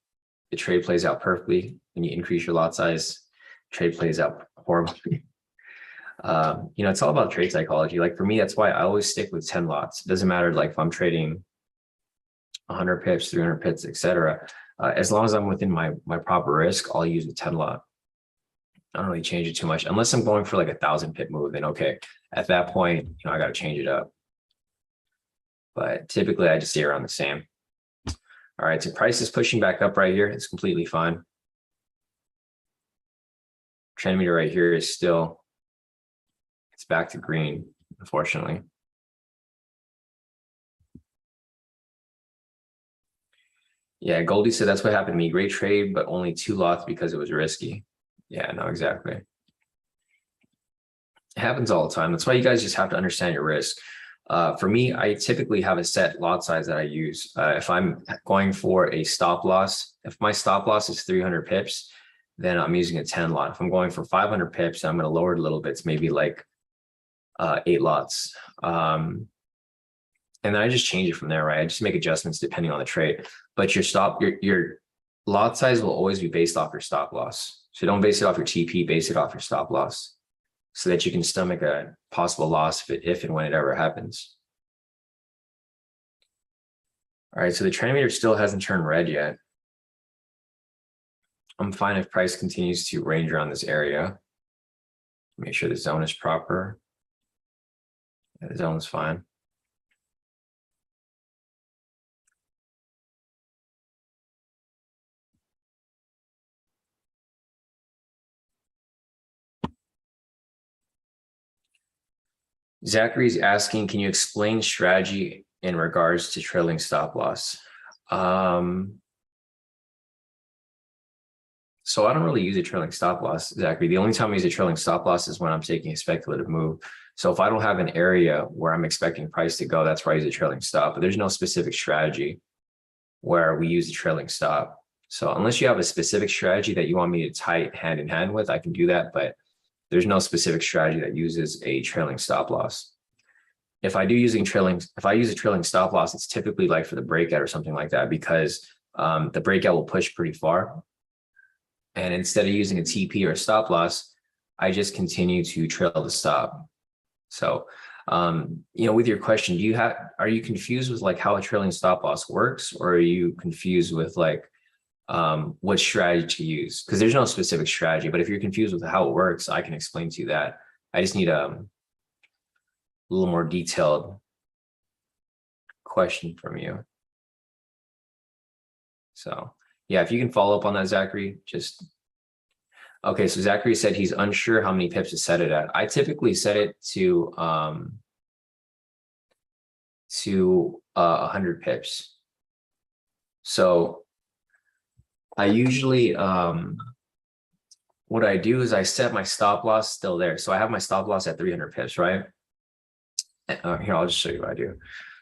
the trade plays out perfectly. When you increase your lot size, trade plays out horribly. It's all about trade psychology. Like for me, that's why I always stick with 10 lots. It doesn't matter like if I'm trading 100 pips, 300 pips, etc. As long as I'm within my proper risk, I'll use a 10 lot. I don't really change it too much unless I'm going for like 1,000 pip move. Then okay, at that point, I got to change it up. But typically, I just stay around the same. All right, so price is pushing back up right here. It's completely fine. Trend meter right here is still, it's back to green, unfortunately. Yeah, Goldie said that's what happened to me. Great trade, but only 2 lots because it was risky. Yeah, no, exactly. It happens all the time. That's why you guys just have to understand your risk. For me, I typically have a set lot size that I use. If I'm going for a stop loss, if my stop loss is 300 pips, then I'm using a 10 lot. If I'm going for 500 pips, I'm going to lower it a little bit. It's maybe like 8 lots. And then I just change it from there, right? I just make adjustments depending on the trade. But your lot size will always be based off your stop loss. So don't base it off your TP, base it off your stop loss, so that you can stomach a possible loss if and when it ever happens. All right, so the trend meter still hasn't turned red yet. I'm fine if price continues to range around this area. Make sure the zone is proper. Yeah, the zone is fine. Zachary's asking, can you explain strategy in regards to trailing stop loss. So I don't really use a trailing stop loss, Zachary. The only time I use a trailing stop loss is when I'm taking a speculative move. So if I don't have an area where I'm expecting price to go, that's where I use a trailing stop. But there's no specific strategy where we use a trailing stop. So unless you have a specific strategy that you want me to tie hand in hand with, I can do that. But there's no specific strategy that uses a trailing stop loss. If I use a trailing stop loss, it's typically like for the breakout or something like that, because the breakout will push pretty far. And instead of using a TP or a stop loss, I just continue to trail the stop. So, with your question, are you confused with like how a trailing stop loss works, or are you confused with like what strategy to use? Because there's no specific strategy, but if you're confused with how it works, I can explain to you that. I just need a little more detailed question from you. So yeah, if you can follow up on that, Zachary, okay. So Zachary said he's unsure how many pips to set it at. I typically set it to 100 pips. So I usually, what I do is I set my stop loss still there. So I have my stop loss at 300 pips, right? Here, I'll just show you what I do.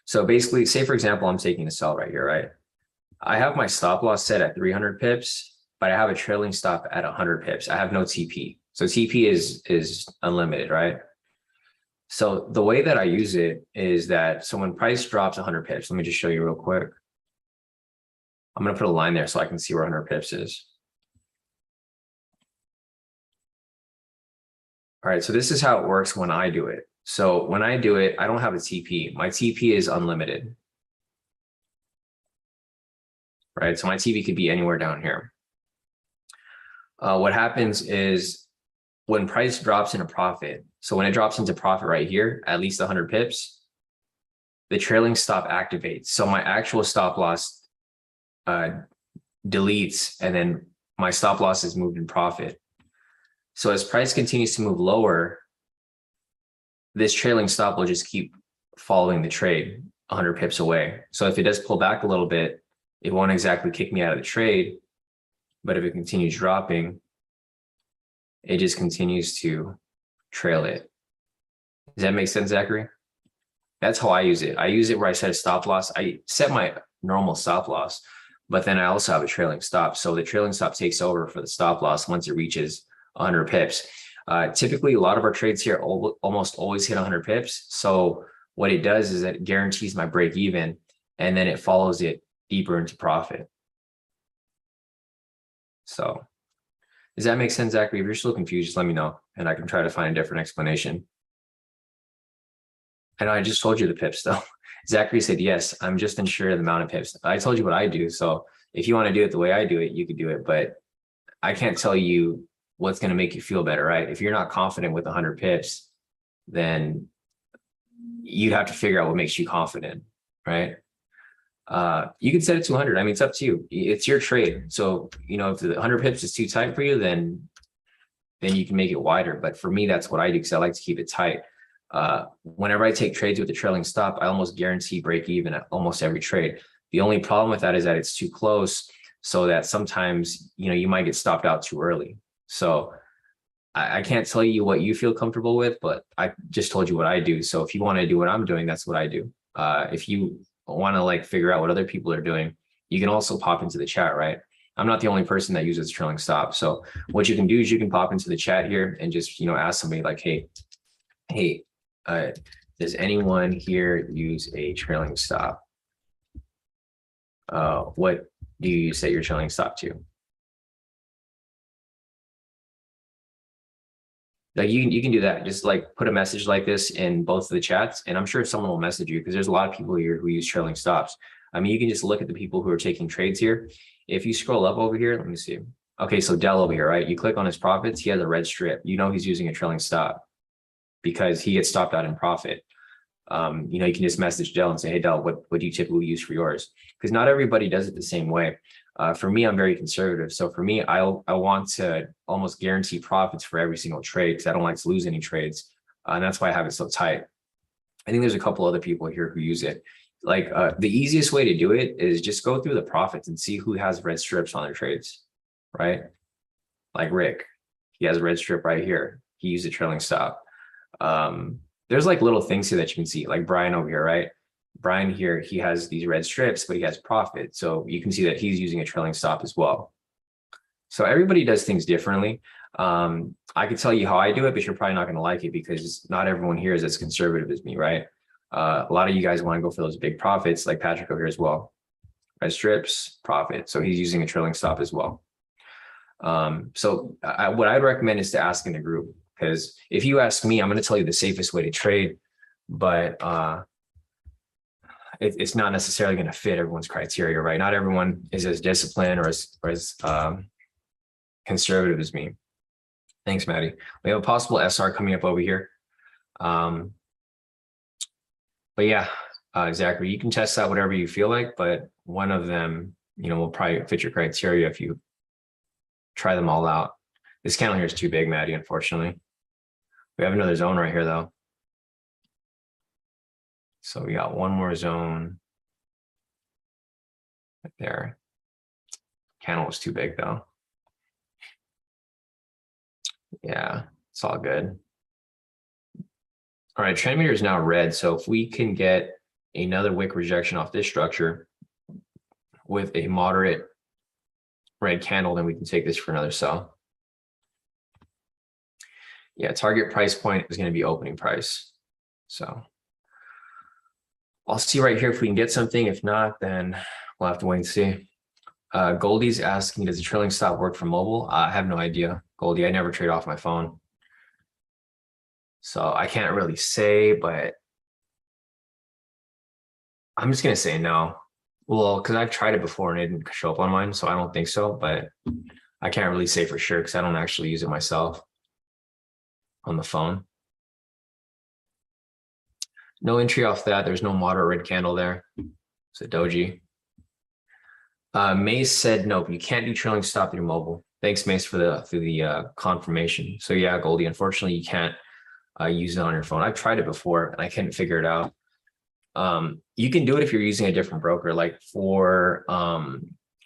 So basically, say for example, I'm taking a sell right here, right? I have my stop loss set at 300 pips, but I have a trailing stop at 100 pips. I have no TP. So TP is unlimited, right? So the way that I use it is that, so when price drops 100 pips, let me just show you real quick. I'm going to put a line there so I can see where 100 pips is. All right, so this is how it works when I do it. So when I do it, I don't have a TP. My TP is unlimited. Right, so my TP could be anywhere down here. What happens is when price drops into profit, so when it drops into profit right here, at least 100 pips, the trailing stop activates. So my actual stop loss deletes, and then my stop loss is moved in profit. So as price continues to move lower, this trailing stop will just keep following the trade 100 pips away. So if it does pull back a little bit, it won't exactly kick me out of the trade, but if it continues dropping, it just continues to trail it. Does that make sense, Zachary? That's how I use it. I use it where I set a stop loss. I set my normal stop loss, but then I also have a trailing stop. So the trailing stop takes over for the stop loss once it reaches 100 pips. Typically, a lot of our trades here almost always hit 100 pips. So what it does is that it guarantees my break even, and then it follows it deeper into profit. So does that make sense, Zachary? If you're still confused, just let me know and I can try to find a different explanation. I know I just told you the pips though. Zachary said, yes, I'm just unsure of the amount of pips. I told you what I do. So if you want to do it the way I do it, you could do it, but I can't tell you what's going to make you feel better, right? If you're not confident with 100 pips, then you'd have to figure out what makes you confident, right? You can set it to 100. I mean, it's up to you. It's your trade. So, if the 100 pips is too tight for you, then you can make it wider. But for me, that's what I do because I like to keep it tight. Whenever I take trades with a trailing stop, I almost guarantee break even at almost every trade. The only problem with that is that it's too close, so that sometimes, you might get stopped out too early. So I can't tell you what you feel comfortable with, but I just told you what I do. So if you want to do what I'm doing, that's what I do. If you want to figure out what other people are doing, you can also pop into the chat, right? I'm not the only person that uses trailing stop. So what you can do is you can pop into the chat here and just, ask somebody like, hey, does anyone here use a trailing stop? What do you set your trailing stop to? You can do that. Just put a message like this in both of the chats, and I'm sure someone will message you because there's a lot of people here who use trailing stops. I mean, you can just look at the people who are taking trades here. If you scroll up over here, let me see. Okay, so Dell over here, right? You click on his profits, he has a red strip. He's using a trailing stop because he gets stopped out in profit. You can just message Dell and say, hey, Dell, what do you typically use for yours? Because not everybody does it the same way. For me, I'm very conservative. So for me, I want to almost guarantee profits for every single trade because I don't like to lose any trades. And that's why I have it so tight. I think there's a couple other people here who use it. the easiest way to do it is just go through the profits and see who has red strips on their trades, right? Like Rick, he has a red strip right here. He used a trailing stop. There's like little things here that you can see, like Brian over here, right? Brian here, he has these red strips, but he has profit. So you can see that he's using a trailing stop as well. So everybody does things differently. I could tell you how I do it, but you're probably not going to like it because not everyone here is as conservative as me, right? A lot of you guys want to go for those big profits, like Patrick over here as well. Red strips, profit. So he's using a trailing stop as well. What I'd recommend is to ask in the group, because if you ask me, I'm going to tell you the safest way to trade, but it's not necessarily going to fit everyone's criteria, right? Not everyone is as disciplined or as conservative as me. Thanks, Maddie. We have a possible SR coming up over here. But yeah, Zachary, you can test out whatever you feel like, but one of them, will probably fit your criteria if you try them all out. This candle here is too big, Maddie, unfortunately. We have another zone right here, though. So we got one more zone right there. Candle was too big, though. Yeah, it's all good. All right, trend meter is now red. So if we can get another wick rejection off this structure with a moderate red candle, then we can take this for another sell. Yeah, target price point is going to be opening price. So I'll see right here if we can get something. If not, then we'll have to wait and see. Goldie's asking, does the trailing stop work for mobile? I have no idea, Goldie. I never trade off my phone. So I can't really say, but I'm just going to say no. Well, because I've tried it before and it didn't show up on mine, so I don't think so, but I can't really say for sure because I don't actually use it myself on the phone. No entry off that. There's no moderate red candle there. It's a doji. Mace said, nope, you can't do trailing stop through mobile. Thanks, Mace, for the confirmation. So yeah, Goldie, unfortunately, you can't use it on your phone. I've tried it before and I couldn't figure it out. You can do it if you're using a different broker, like for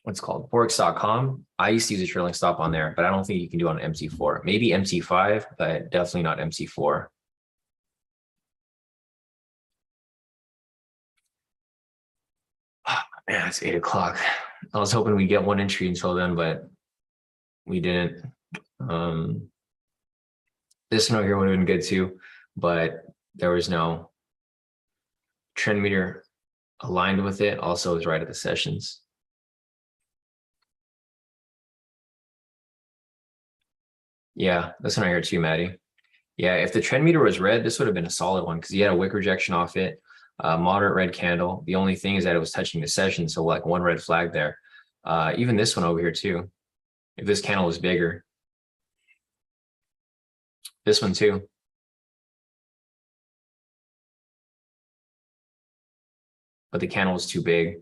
what's called forex.com. I used to use a trailing stop on there, but I don't think you can do it on MC4. Maybe MC5, but definitely not MC4. Man, it's 8 o'clock. I was hoping we'd get one entry until then, but we didn't. This note here would have been good too, but there was no trend meter aligned with it. Also, it was right at the sessions. Yeah, this one right here too, Maddie. Yeah, if the trend meter was red, this would have been a solid one because you had a wick rejection off it. Moderate red candle. The only thing is that it was touching the session, so like one red flag there. Even this one over here too. If this candle was bigger, this one too. But the candle was too big.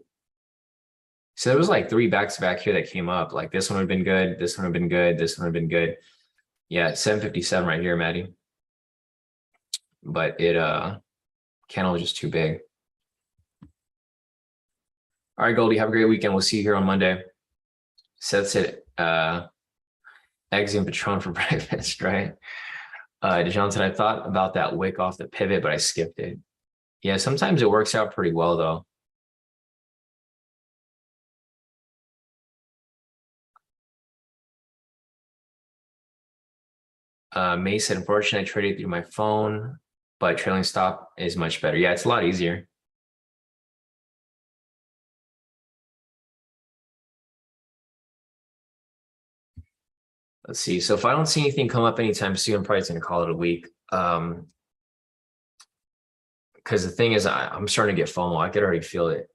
So there was like 3 back-to-back here that came up. Like this one would have been good. This one would have been good. This one would have been good. Yeah, 757 right here, Maddie. But it candle was just too big. All right, Goldie, have a great weekend. We'll see you here on Monday. Seth said eggs and Patron for breakfast, right? DeJohn said, I thought about that wick off the pivot, but I skipped it. Yeah, sometimes it works out pretty well, though. May said, unfortunately, I traded through my phone, but trailing stop is much better. Yeah, it's a lot easier. Let's see. So if I don't see anything come up anytime soon, I'm probably going to call it a week. Because the thing is, I'm starting to get FOMO. I could already feel it.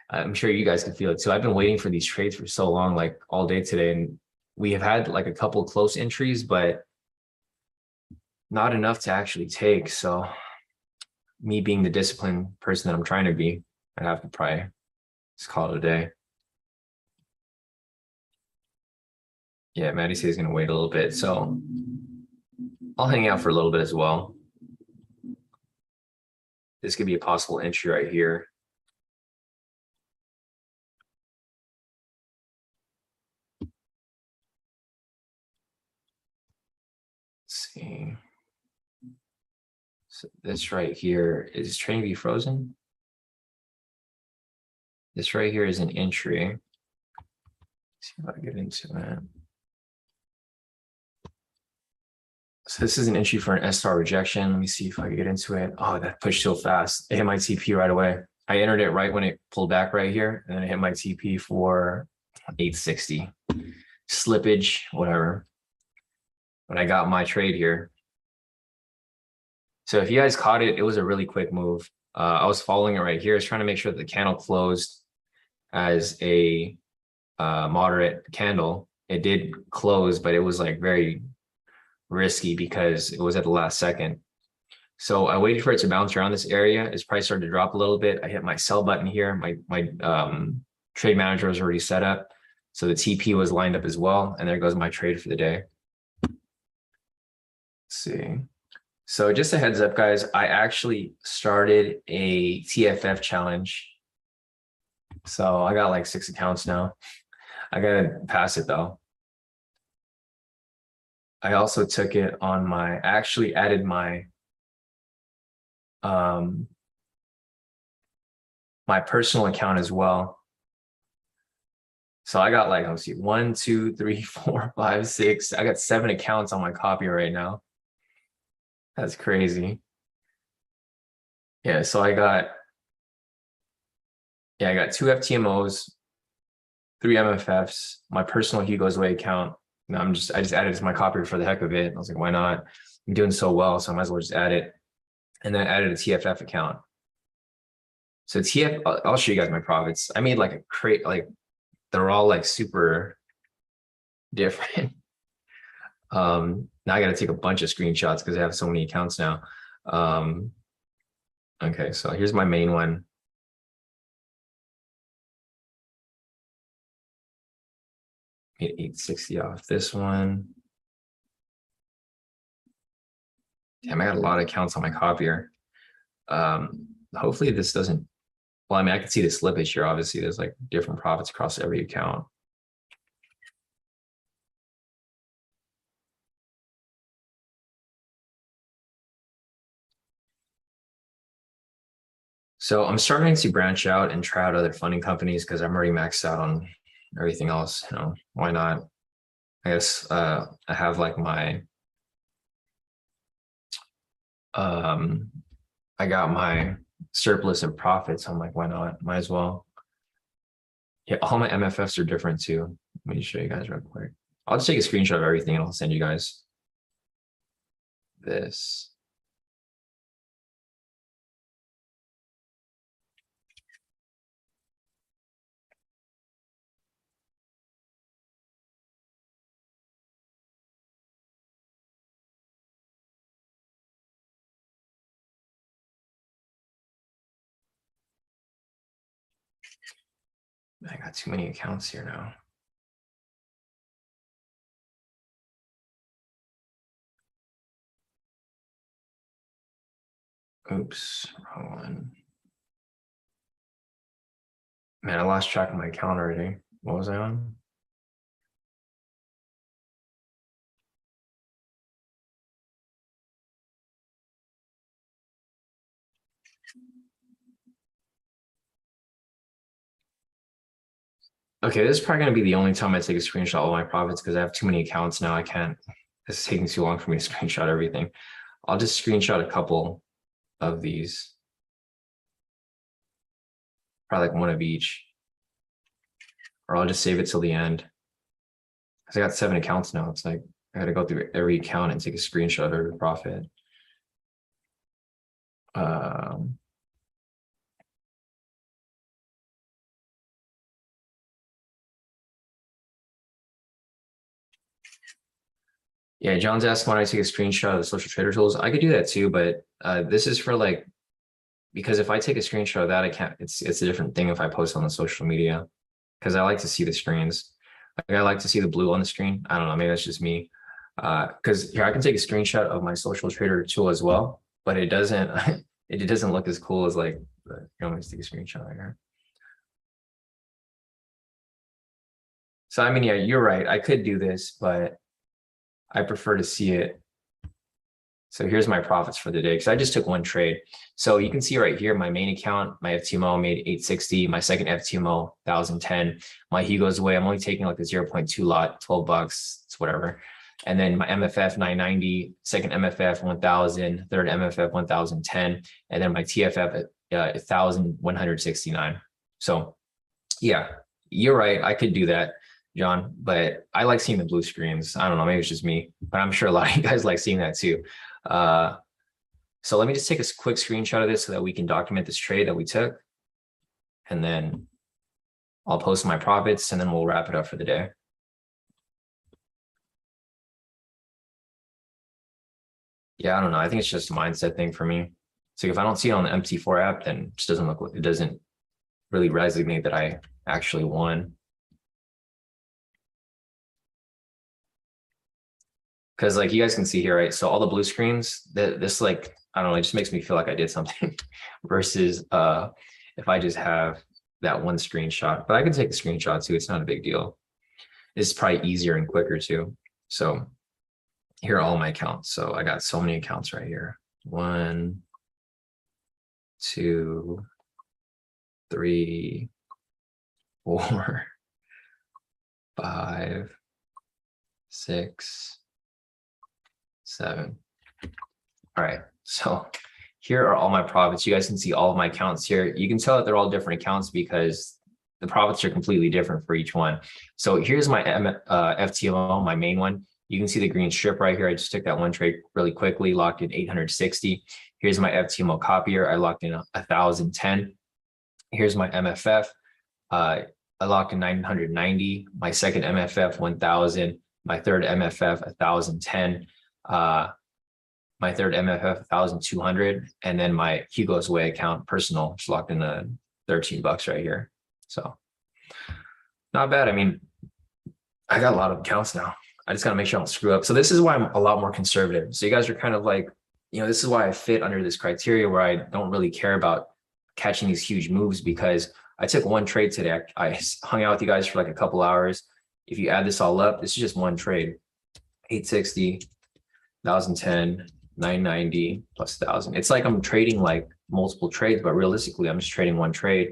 I'm sure you guys can feel it too. I've been waiting for these trades for so long, like all day today. And we have had like a couple of close entries, but not enough to actually take. So me being the disciplined person that I'm trying to be, I have to probably just call it a day. Yeah, Maddie says he's going to wait a little bit. So I'll hang out for a little bit as well. This could be a possible entry right here. So this right here is trading view frozen. This right here is an entry. Let's see if I get into it. So this is an entry for an S-star rejection. Let me see if I can get into it. Oh, that pushed so fast. It hit my TP right away. I entered it right when it pulled back right here, and then it hit my TP for 860. Slippage, whatever. But I got my trade here. So if you guys caught it, it was a really quick move. I was following it right here. I was trying to make sure that the candle closed as a moderate candle. It did close, but it was like very risky because it was at the last second. So I waited for it to bounce around this area. Its price started to drop a little bit. I hit my sell button here. My trade manager was already set up. So the TP was lined up as well. And there goes my trade for the day. Let's see. So just a heads up, guys, I actually started a TFF challenge. So I got like 6 accounts now. I gotta pass it though. I also took it on I actually added my my personal account as well. So I got like, let's see, 1, 2, 3, 4, 5, 6. I got 7 accounts on my copy right now. That's crazy. Yeah, so I got 2 FTMOs, 3 MFFs, my personal Hugo's Way account. And I just added it to my copier for the heck of it. I was like, why not? I'm doing so well, so I might as well just add it. And then I added a TFF account. So I'll show you guys my profits. I made like a crate, like they're all like super different. Now I got to take a bunch of screenshots because I have so many accounts now. Okay, so here's my main one. Made 860 off this one. Damn, I got a lot of accounts on my copier. Hopefully this doesn't, well, I mean, I can see the slippage here. Obviously, there's like different profits across every account. So I'm starting to branch out and try out other funding companies because I'm already maxed out on everything else. You know, why not? I guess I have like my I got my surplus and profits. I'm like, why not? Might as well. Yeah, all my MFFs are different too. Let me show you guys real quick. I'll just take a screenshot of everything and I'll send you guys this. I got too many accounts here now. Oops, wrong one. Man, I lost track of my account already. What was I on? Okay, this is probably going to be the only time I take a screenshot of all my profits because I have too many accounts now. I can't, this is taking too long for me to screenshot everything. I'll just screenshot a couple of these. Probably like one of each. Or I'll just save it till the end. Because I got 7 accounts now. It's like I got to go through every account and take a screenshot of every profit. Yeah, John's asking why I take a screenshot of the social trader tools. I could do that too, but this is for like, because if I take a screenshot of that, I can't, it's a different thing if I post on the social media. Because I like to see the screens. Like I like to see the blue on the screen. I don't know, maybe that's just me. Because here I can take a screenshot of my social trader tool as well, but it doesn't it doesn't look as cool as like let's take a screenshot right here. So I mean, yeah, you're right. I could do this, but I prefer to see it So here's my profits for the day because I just took one trade. So you can see right here, my main account, my FTMO made 860, my second FTMO 1010. My he goes away. I'm only taking like a 0.2 lot, 12 bucks, it's whatever. And then my MFF 990, second MFF 1000, third MFF 1010, and then my TFF at 1169. So yeah, you're right. I could do that, John, but I like seeing the blue screens. I don't know, maybe it's just me, but I'm sure a lot of you guys like seeing that too. So let me just take a quick screenshot of this so that we can document this trade that we took. And then I'll post my profits and then we'll wrap it up for the day. Yeah, I don't know. I think it's just a mindset thing for me. So if I don't see it on the MT4 app, then it just doesn't look, it doesn't really resonate that I actually won. Because like you guys can see here, right? So all the blue screens, this like, I don't know, it just makes me feel like I did something versus if I just have that one screenshot. But I can take a screenshot too. It's not a big deal. It's probably easier and quicker too. So here are all my accounts. So I got so many accounts right here. 1, 2, 3, 4, 5, 6, 7. All right, so here are all my profits. You guys can see all of my accounts here. You can tell that they're all different accounts because the profits are completely different for each one. So here's my FTMO, my main one. You can see the green strip right here. I just took that one trade really quickly, locked in 860. Here's my FTMO copier. I locked in 1010. Here's my MFF. I locked in 990. My second MFF 1000. My third MFF 1010. My third MFF 1200, and then my Hugo's Way account personal just locked in the 13 bucks right here. So not bad. I mean, I got a lot of accounts now. I just got to make sure I don't screw up. So this is why I'm a lot more conservative. So you guys are kind of like, you know, this is why I fit under this criteria where I don't really care about catching these huge moves because I took one trade today. I hung out with you guys for like a couple hours. If you add this all up, this is just one trade. 860, 1010, 990 plus 1000. It's like I'm trading like multiple trades, but realistically, I'm just trading one trade.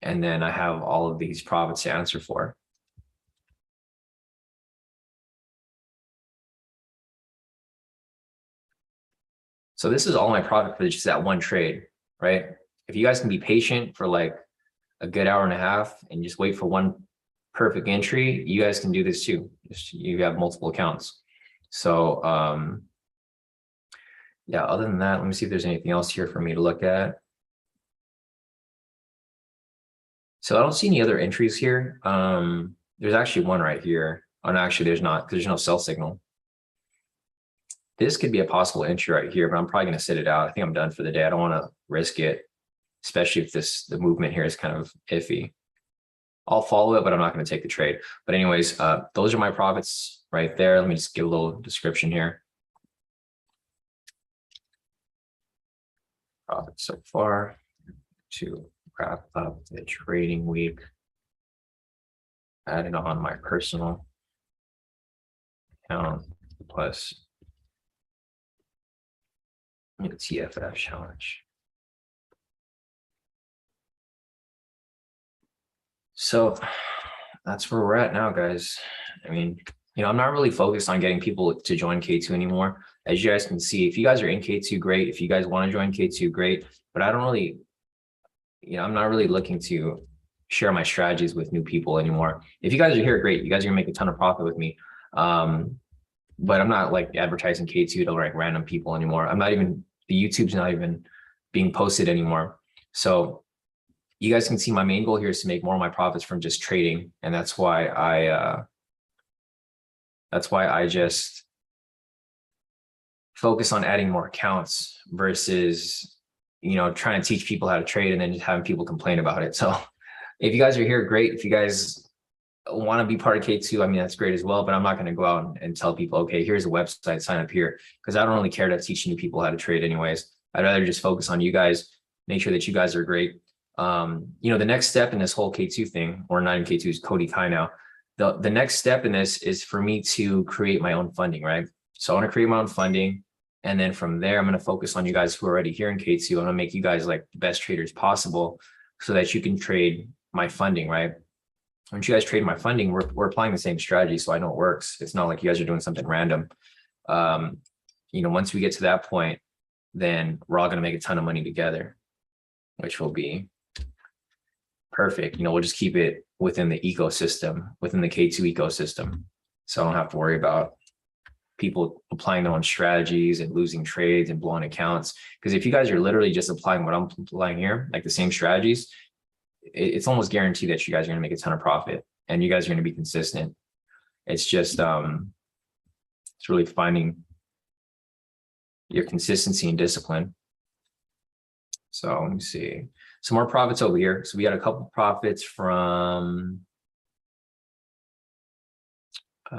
And then I have all of these profits to answer for. So this is all my profit for just that one trade, right? If you guys can be patient for like a good hour and a half and just wait for one perfect entry, you guys can do this too. Just, you have multiple accounts. So yeah, other than that, let me see if there's anything else here for me to look at. So I don't see any other entries here. There's actually one right here. Oh, no, actually there's not, because there's no sell signal. This could be a possible entry right here, but I'm probably going to sit it out. I think I'm done for the day. I don't want to risk it, especially if the movement here is kind of iffy. I'll follow it, but I'm not going to take the trade. But anyways, those are my profits right there. Let me just give a little description here. Profits so far to wrap up the trading week. Adding on my personal account plus TFF challenge. So that's where we're at now, guys. I mean, you know, I'm not really focused on getting people to join K2 anymore. As you guys can see, if you guys are in K2, great. If you guys want to join K2, great. But I don't really, you know, I'm not really looking to share my strategies with new people anymore. If you guys are here, great. You guys are gonna make a ton of profit with me. But I'm not like advertising K2 to like random people anymore. I'm not even, the YouTube's not even being posted anymore. So you guys can see my main goal here is to make more of my profits from just trading. And that's why I just focus on adding more accounts versus, you know, trying to teach people how to trade and then just having people complain about it. So if you guys are here, great. If you guys want to be part of K2, I mean, that's great as well, but I'm not going to go out and tell people, okay, here's a website, sign up here, because I don't really care to teach new people how to trade anyways. I'd rather just focus on you guys, make sure that you guys are great. You know, the next step in this whole K2 thing, or not in K2, is Kodi Kai now. The next step in this is for me to create my own funding, right? So I want to create my own funding. And then from there, I'm going to focus on you guys who are already here in K2. I'm going to make you guys like the best traders possible so that you can trade my funding, right? Once you guys trade my funding, we're applying the same strategy. So I know it works. It's not like you guys are doing something random. Once we get to that point, then we're all going to make a ton of money together, which will be perfect. We'll just keep it within the ecosystem, within the K2 ecosystem. So I don't have to worry about people applying their own strategies and losing trades and blowing accounts. Because if you guys are literally just applying what I'm applying here, like the same strategies, it's almost guaranteed that you guys are going to make a ton of profit and you guys are going to be consistent. It's just, it's really finding your consistency and discipline. So let me see some more profits over here. So we got a couple profits from, we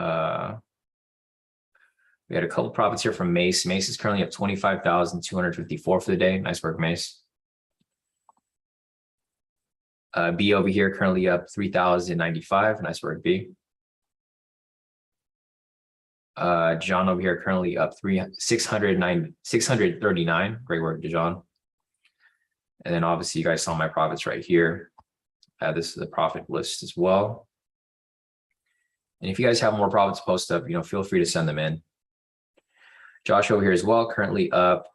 had a couple profits here from Mace. Mace is currently up 25,254 for the day. Nice work, Mace. B over here currently up 3,095. Nice work, B. John over here currently up 639. Great work, John. And then obviously you guys saw my profits right here. This is the profit list as well. And if you guys have more profits post up, feel free to send them in. Josh over here as well, currently up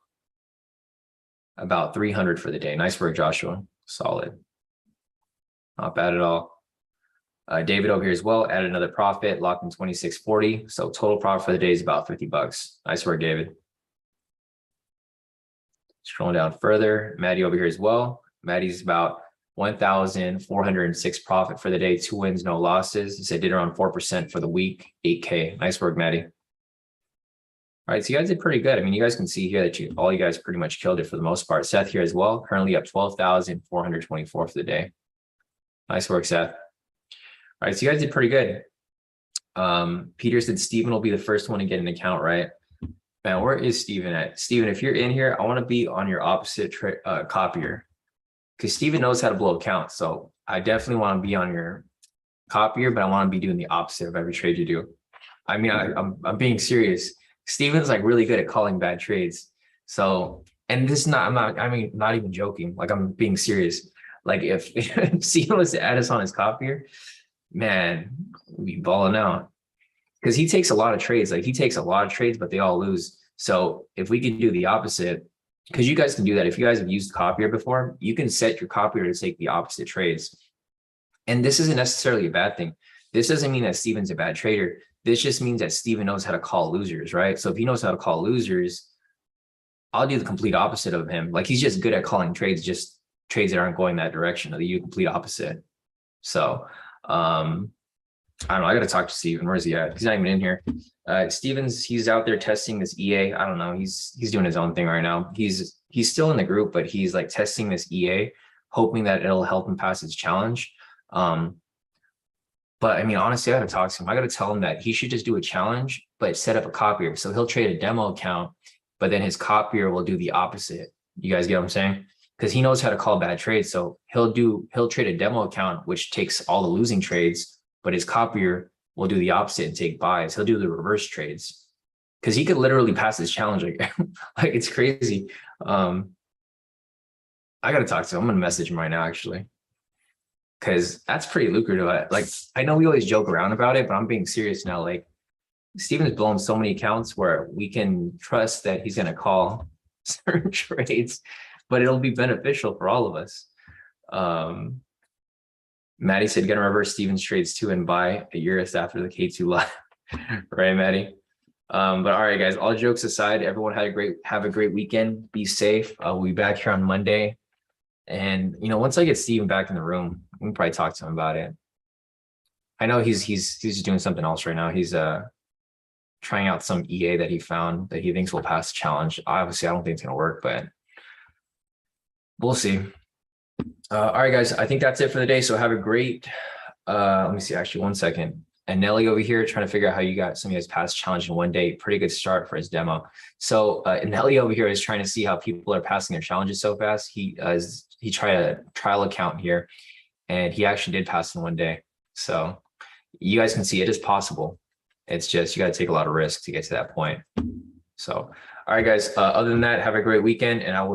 about 300 for the day. Nice work, Joshua. Solid. Not bad at all. David over here as well, added another profit, locked in 26.40. So total profit for the day is about $50. Nice work, David. Scrolling down further, Maddie over here as well. Maddie's about 1,406 profit for the day, 2 wins, no losses. He said did around 4% for the week, 8K. Nice work, Maddie. All right, so you guys did pretty good. I mean, you guys can see here that all you guys pretty much killed it for the most part. Seth here as well, currently up 12,424 for the day. Nice work, Seth. All right, so you guys did pretty good. Peter said Steven will be the first one to get an account, right? Man, where is Steven at? Steven, if you're in here, I want to be on your opposite copier because Steven knows how to blow accounts. So I definitely want to be on your copier, but I want to be doing the opposite of every trade you do. I mean, I'm being serious. Steven's like really good at calling bad trades. So, and this is not, not even joking. Like I'm being serious. Like if Steven was to add us on his copier, man, we'd be balling out. Because he takes a lot of trades. Like he takes a lot of trades, but they all lose. So if we can do the opposite, because you guys can do that. If you guys have used copier before, you can set your copier to take the opposite trades. And this isn't necessarily a bad thing. This doesn't mean that Steven's a bad trader. This just means that Steven knows how to call losers, right? So if he knows how to call losers, I'll do the complete opposite of him. Like he's just good at calling trades, just trades that aren't going that direction. Or the complete opposite. So I don't know. I got to talk to Steven. Where's he at? He's not even in here. He's out there testing this EA. I don't know. He's doing his own thing right now. He's still in the group, but he's like testing this EA, hoping that it'll help him pass his challenge. But I mean, honestly, I got to talk to him. I got to tell him that he should just do a challenge, but set up a copier. So he'll trade a demo account, but then his copier will do the opposite. You guys get what I'm saying? Because he knows how to call bad trades. So he'll trade a demo account, which takes all the losing trades, but his copier will do the opposite and take buys. He'll do the reverse trades because he could literally pass this challenge. Like it's crazy. I got to talk to him. I'm going to message him right now, actually, because that's pretty lucrative. Like, I know we always joke around about it, but I'm being serious now. Like Steven's blown so many accounts where we can trust that he's going to call certain trades, but it'll be beneficial for all of us. Maddie said, gonna reverse Steven's trades too and buy a Eurus after the K2 live. Right, Maddie? But all right, guys, all jokes aside, everyone have a great weekend. Be safe. We'll be back here on Monday. And, once I get Steven back in the room, we can probably talk to him about it. I know he's just doing something else right now. He's trying out some EA that he found that he thinks will pass the challenge. Obviously, I don't think it's gonna work, but we'll see. All right, guys, I think that's it for the day. So have a great, let me see, actually, 1 second. And Nelly over here trying to figure out how you got some of you guys past challenge in one day. Pretty good start for his demo. So Nelly over here is trying to see how people are passing their challenges so fast. He tried a trial account here and he actually did pass in one day. So you guys can see it is possible. It's just, you got to take a lot of risk to get to that point. So, All right, guys. Other than that, have a great weekend, and I will